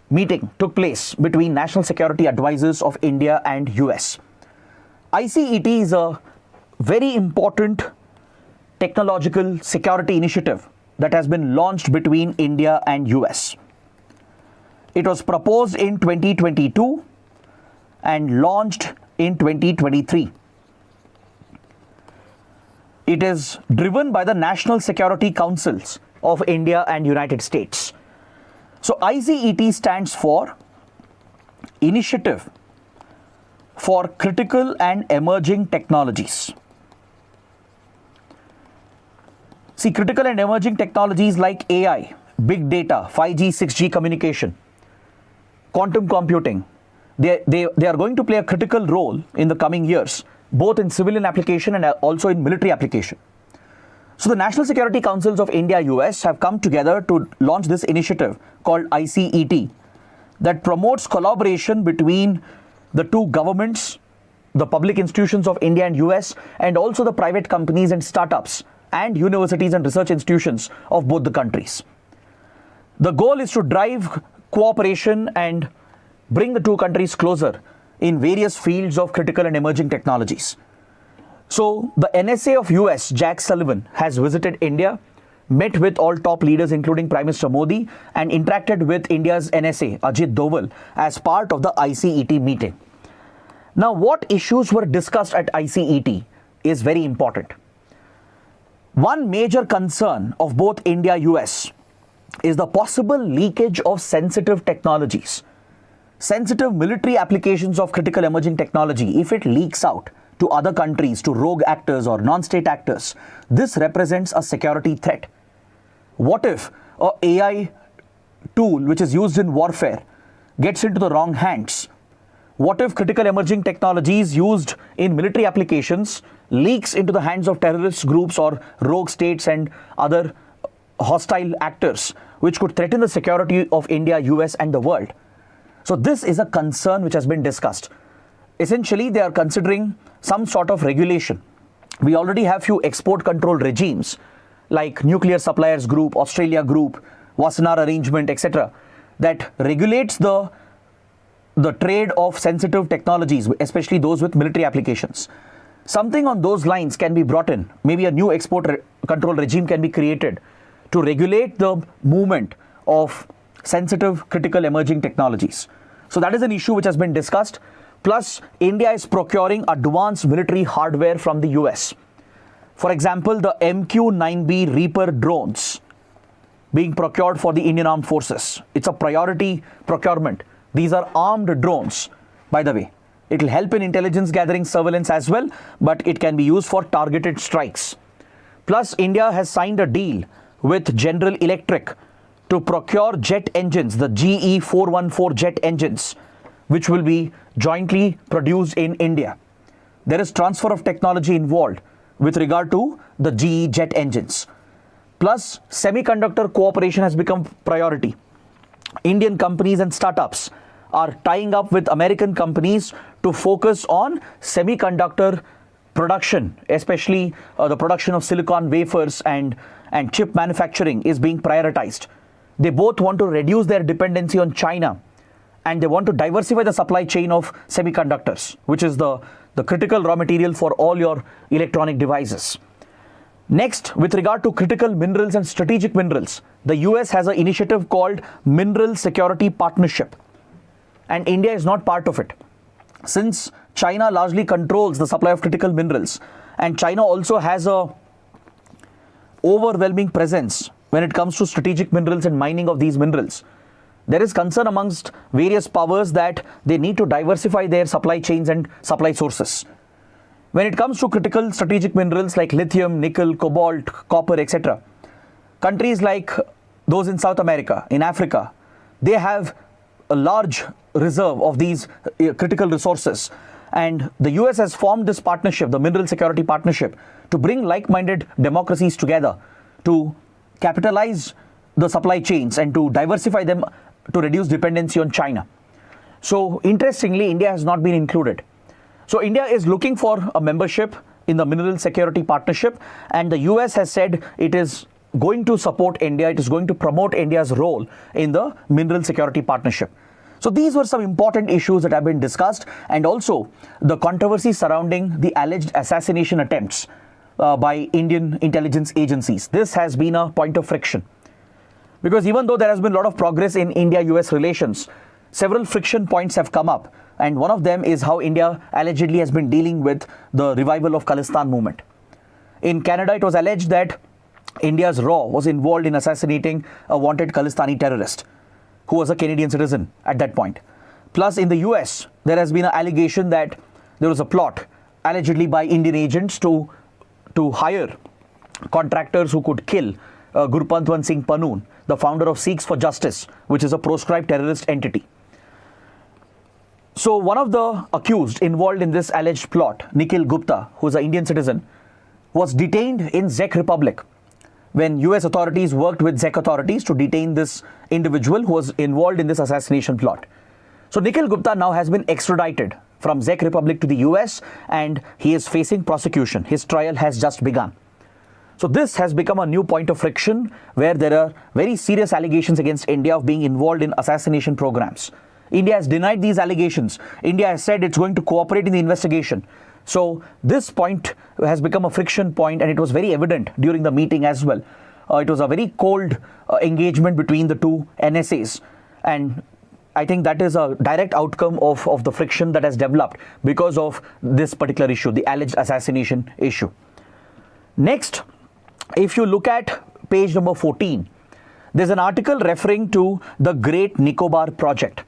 meeting took place between National Security Advisors of India and US. iCET is a very important technological security initiative that has been launched between India and US. It was proposed in 2022 and launched in 2023. It is driven by the National Security Councils of India and United States. So iCET stands for Initiative for Critical and Emerging Technologies. See, critical and emerging technologies like AI, big data, 5G, 6G communication, quantum computing, they are going to play a critical role in the coming years, both in civilian application and also in military application. So the National Security Councils of India, US have come together to launch this initiative called iCET that promotes collaboration between the two governments, the public institutions of India and US, and also the private companies and startups and universities and research institutions of both the countries. The goal is to drive cooperation and bring the two countries closer in various fields of critical and emerging technologies. So the NSA of US, Jack Sullivan, has visited India, met with all top leaders including Prime Minister Modi, and interacted with India's NSA, Ajit Doval, as part of the iCET meeting. Now, what issues were discussed at iCET is very important. One major concern of both India-US is the possible leakage of sensitive technologies. Sensitive military applications of critical emerging technology, if it leaks out to other countries, to rogue actors or non-state actors, this represents a security threat. What if an AI tool which is used in warfare gets into the wrong hands? What if critical emerging technologies used in military applications leaks into the hands of terrorist groups or rogue states and other hostile actors which could threaten the security of India, US and the world? So this is a concern which has been discussed. Essentially, they are considering some sort of regulation. We already have few export control regimes like Nuclear Suppliers Group, Australia Group, Wassenaar Arrangement, etc. that regulates the trade of sensitive technologies, especially those with military applications. Something on those lines can be brought in. Maybe a new export control regime can be created to regulate the movement of sensitive critical emerging technologies. So that is an issue which has been discussed. Plus, India is procuring advanced military hardware from the US. For example, the MQ-9B Reaper drones being procured for the Indian Armed Forces. It's a priority procurement. These are armed drones, by the way. It will help in intelligence gathering surveillance as well, but it can be used for targeted strikes. Plus, India has signed a deal with General Electric to procure jet engines, the GE 414 jet engines, which will be jointly produced in India. There is transfer of technology involved with regard to the GE jet engines. Plus, semiconductor cooperation has become priority. Indian companies and startups are tying up with American companies to focus on semiconductor production, especially the production of silicon wafers and chip manufacturing is being prioritized. They both want to reduce their dependency on China, and they want to diversify the supply chain of semiconductors, which is the critical raw material for all your electronic devices. Next, with regard to critical minerals and strategic minerals, the US has an initiative called Mineral Security Partnership, and India is not part of it. Since China largely controls the supply of critical minerals, and China also has a overwhelming presence when it comes to strategic minerals and mining of these minerals, there is concern amongst various powers that they need to diversify their supply chains and supply sources. When it comes to critical strategic minerals like lithium, nickel, cobalt, copper, etc., countries like those in South America, in Africa, they have a large reserve of these critical resources. And the US has formed this partnership, the Mineral Security Partnership, to bring like-minded democracies together to capitalize the supply chains and to diversify them to reduce dependency on China. So interestingly, India has not been included. So India is looking for a membership in the Mineral Security Partnership, and the US has said it is going to support India, it is going to promote India's role in the Mineral Security Partnership. So these were some important issues that have been discussed, and also the controversy surrounding the alleged assassination attempts by Indian intelligence agencies. This has been a point of friction, because even though there has been a lot of progress in India-US relations, several friction points have come up, and one of them is how India allegedly has been dealing with the revival of Khalistan movement. In Canada, it was alleged that India's RAW was involved in assassinating a wanted Khalistani terrorist who was a Canadian citizen at that point. Plus, in the US, there has been an allegation that there was a plot allegedly by Indian agents to hire contractors who could kill Gurpantwan Singh Panoon, the founder of Sikhs for Justice, which is a proscribed terrorist entity. So one of the accused involved in this alleged plot, Nikhil Gupta, who is an Indian citizen, was detained in Czech Republic when US authorities worked with Czech authorities to detain this individual who was involved in this assassination plot. So Nikhil Gupta now has been extradited from Czech Republic to the US, and he is facing prosecution. His trial has just begun. So this has become a new point of friction where there are very serious allegations against India of being involved in assassination programs. India has denied these allegations. India has said it's going to cooperate in the investigation. So this point has become a friction point, and it was very evident during the meeting as well. It was a very cold engagement between the two NSAs, and I think that is a direct outcome of the friction that has developed because of this particular issue, the alleged assassination issue. Next, if you look at page number 14, there's an article referring to the Great Nicobar project.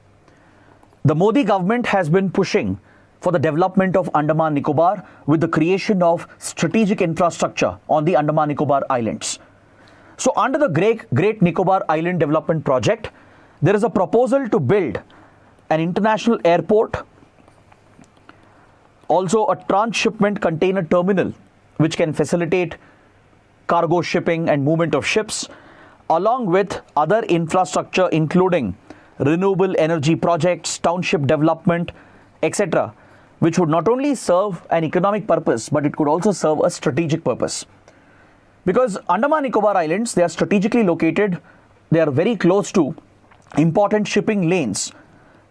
The Modi government has been pushing for the development of Andaman Nicobar with the creation of strategic infrastructure on the Andaman Nicobar Islands. So under the Great Nicobar Island Development Project, there is a proposal to build an international airport, also a transshipment container terminal, which can facilitate cargo shipping and movement of ships, along with other infrastructure including renewable energy projects, township development, etc., which would not only serve an economic purpose, but it could also serve a strategic purpose. Because Andaman Nicobar Islands, they are strategically located, they are very close to important shipping lanes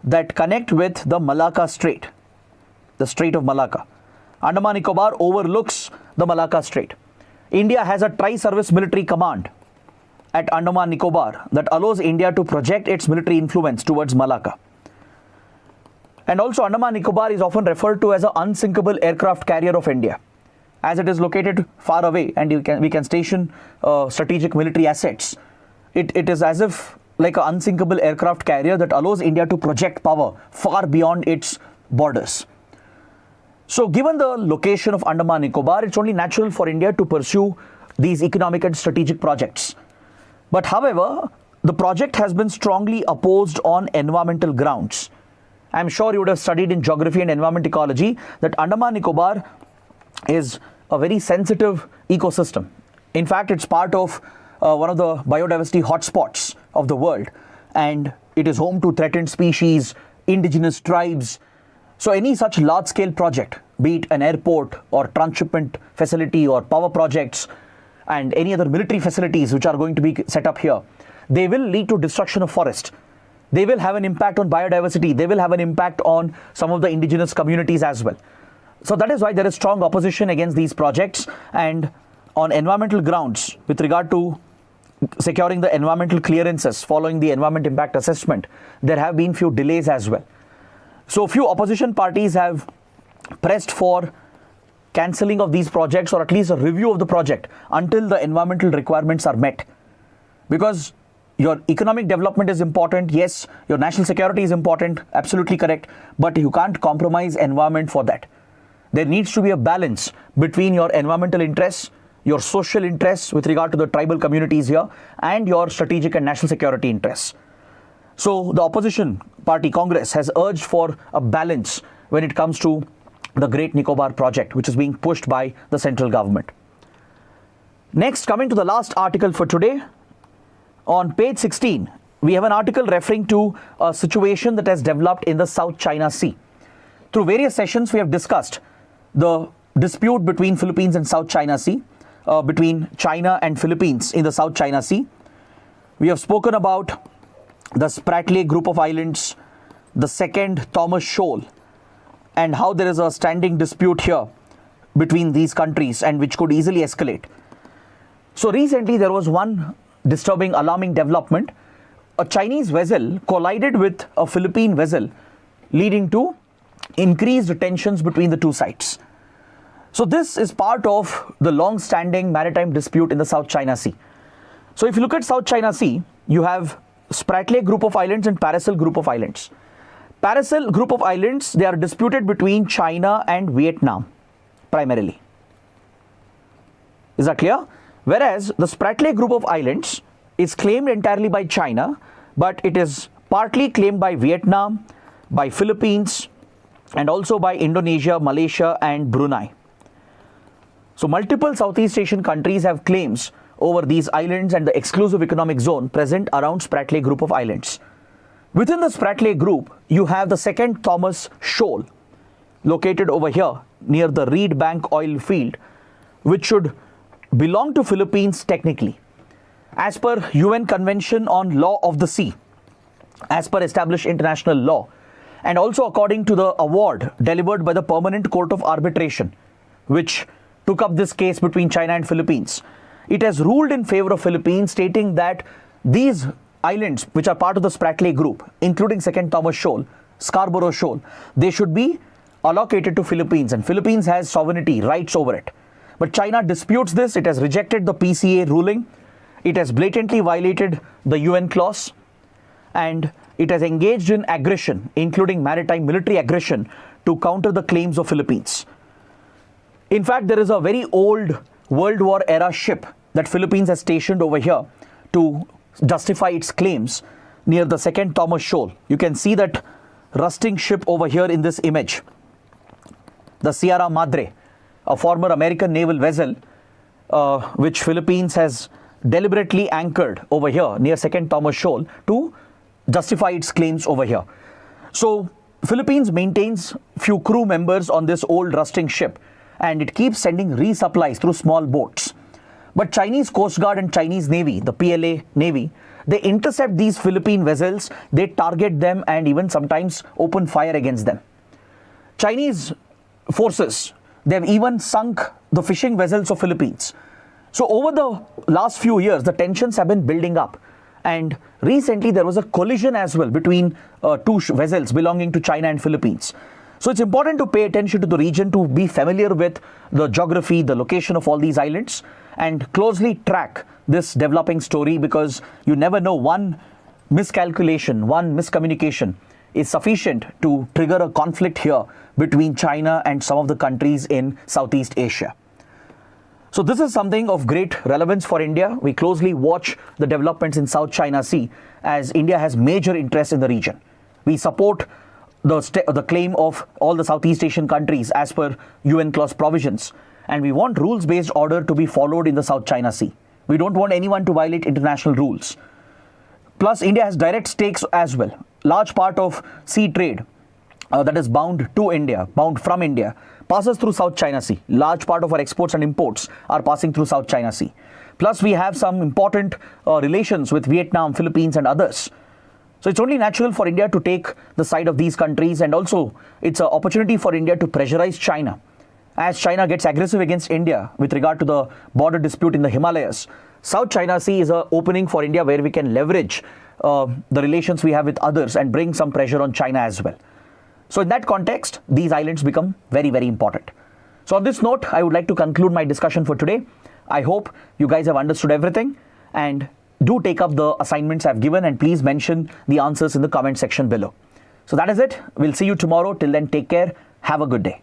that connect with the Malacca Strait, the Strait of Malacca. Andaman Nicobar overlooks the Malacca Strait. India has a tri-service military command at Andaman Nicobar that allows India to project its military influence towards Malacca. And also Andaman Nicobar is often referred to as an unsinkable aircraft carrier of India, as it is located far away and we can station strategic military assets. It is as if like an unsinkable aircraft carrier that allows India to project power far beyond its borders. So given the location of Andaman Nicobar, it's only natural for India to pursue these economic and strategic projects. But however, the project has been strongly opposed on environmental grounds. I'm sure you would have studied in geography and environment ecology that Andaman Nicobar is a very sensitive ecosystem. In fact, it's part of one of the biodiversity hotspots of the world, and it is home to threatened species, indigenous tribes. So any such large-scale project, be it an airport or transshipment facility or power projects and any other military facilities which are going to be set up here, they will lead to destruction of forest. They will have an impact on biodiversity. They will have an impact on some of the indigenous communities as well. So that is why there is strong opposition against these projects, and on environmental grounds with regard to securing the environmental clearances following the environment impact assessment, there have been few delays as well. So few opposition parties have pressed for cancelling of these projects, or at least a review of the project until the environmental requirements are met. Because your economic development is important, yes, your national security is important, absolutely correct, but you can't compromise environment for that. There needs to be a balance between your environmental interests, your social interests with regard to the tribal communities here, and your strategic and national security interests. So the opposition party, Congress, has urged for a balance when it comes to the Great Nicobar project, which is being pushed by the central government. Next, coming to the last article for today, on page 16, we have an article referring to a situation that has developed in the South China Sea. Through various sessions, we have discussed the dispute between Philippines and South China Sea, between China and Philippines in the South China Sea. We have spoken about the Spratly group of islands, the second Thomas Shoal, and how there is a standing dispute here between these countries and which could easily escalate. So recently there was one disturbing, alarming development. A Chinese vessel collided with a Philippine vessel, leading to increased tensions between the two sides. So this is part of the long-standing maritime dispute in the South China Sea. So if you look at South China Sea, you have Spratly group of islands and Paracel group of islands. Paracel group of islands, they are disputed between China and Vietnam primarily. Is that clear? Whereas the Spratly group of islands is claimed entirely by China, but it is partly claimed by Vietnam, by Philippines, and also by Indonesia, Malaysia, and Brunei. So multiple Southeast Asian countries have claims over these islands and the exclusive economic zone present around Spratly group of islands. Within the Spratly group, you have the second Thomas Shoal, located over here near the Reed Bank oil field, which should belong to Philippines technically. As per UN Convention on Law of the Sea, as per established international law, and also according to the award delivered by the Permanent Court of Arbitration, which took up this case between China and Philippines, it has ruled in favor of Philippines, stating that these islands, which are part of the Spratly group, including second Thomas Shoal, Scarborough Shoal, they should be allocated to Philippines, and Philippines has sovereignty rights over it. But China disputes this. It has rejected the PCA ruling. It has blatantly violated the UN clause, and it has engaged in aggression, including maritime military aggression, to counter the claims of Philippines. In fact, there is a very old World War era ship that Philippines has stationed over here to justify its claims near the second Thomas Shoal. You can see that rusting ship over here in this image, the Sierra Madre, a former American naval vessel, which Philippines has deliberately anchored over here near second Thomas Shoal to justify its claims over here. So Philippines maintains few crew members on this old rusting ship, and it keeps sending resupplies through small boats. But Chinese Coast Guard and Chinese Navy, the PLA Navy, they intercept these Philippine vessels, they target them and even sometimes open fire against them. Chinese forces, they have even sunk the fishing vessels of Philippines. So over the last few years, the tensions have been building up. And recently there was a collision as well between two vessels belonging to China and Philippines. So it's important to pay attention to the region, to be familiar with the geography, the location of all these islands, and closely track this developing story, because you never know, one miscalculation, one miscommunication is sufficient to trigger a conflict here between China and some of the countries in Southeast Asia. So this is something of great relevance for India. We closely watch the developments in South China Sea, as India has major interest in the region. We support the claim of all the Southeast Asian countries as per UN clause provisions, and we want rules-based order to be followed in the South China Sea. We don't want anyone to violate international rules. Plus, India has direct stakes as well. Large part of sea trade that is bound to India, bound from India, passes through South China Sea. Large part of our exports and imports are passing through South China Sea. Plus, we have some important relations with Vietnam, Philippines, and others. So it's only natural for India to take the side of these countries, and also it's an opportunity for India to pressurize China. As China gets aggressive against India with regard to the border dispute in the Himalayas, South China Sea is an opening for India where we can leverage the relations we have with others and bring some pressure on China as well. So in that context, these islands become very, very important. So on this note, I would like to conclude my discussion for today. I hope you guys have understood everything, and do take up the assignments I've given, and please mention the answers in the comment section below. So that is it. We'll see you tomorrow. Till then, take care. Have a good day.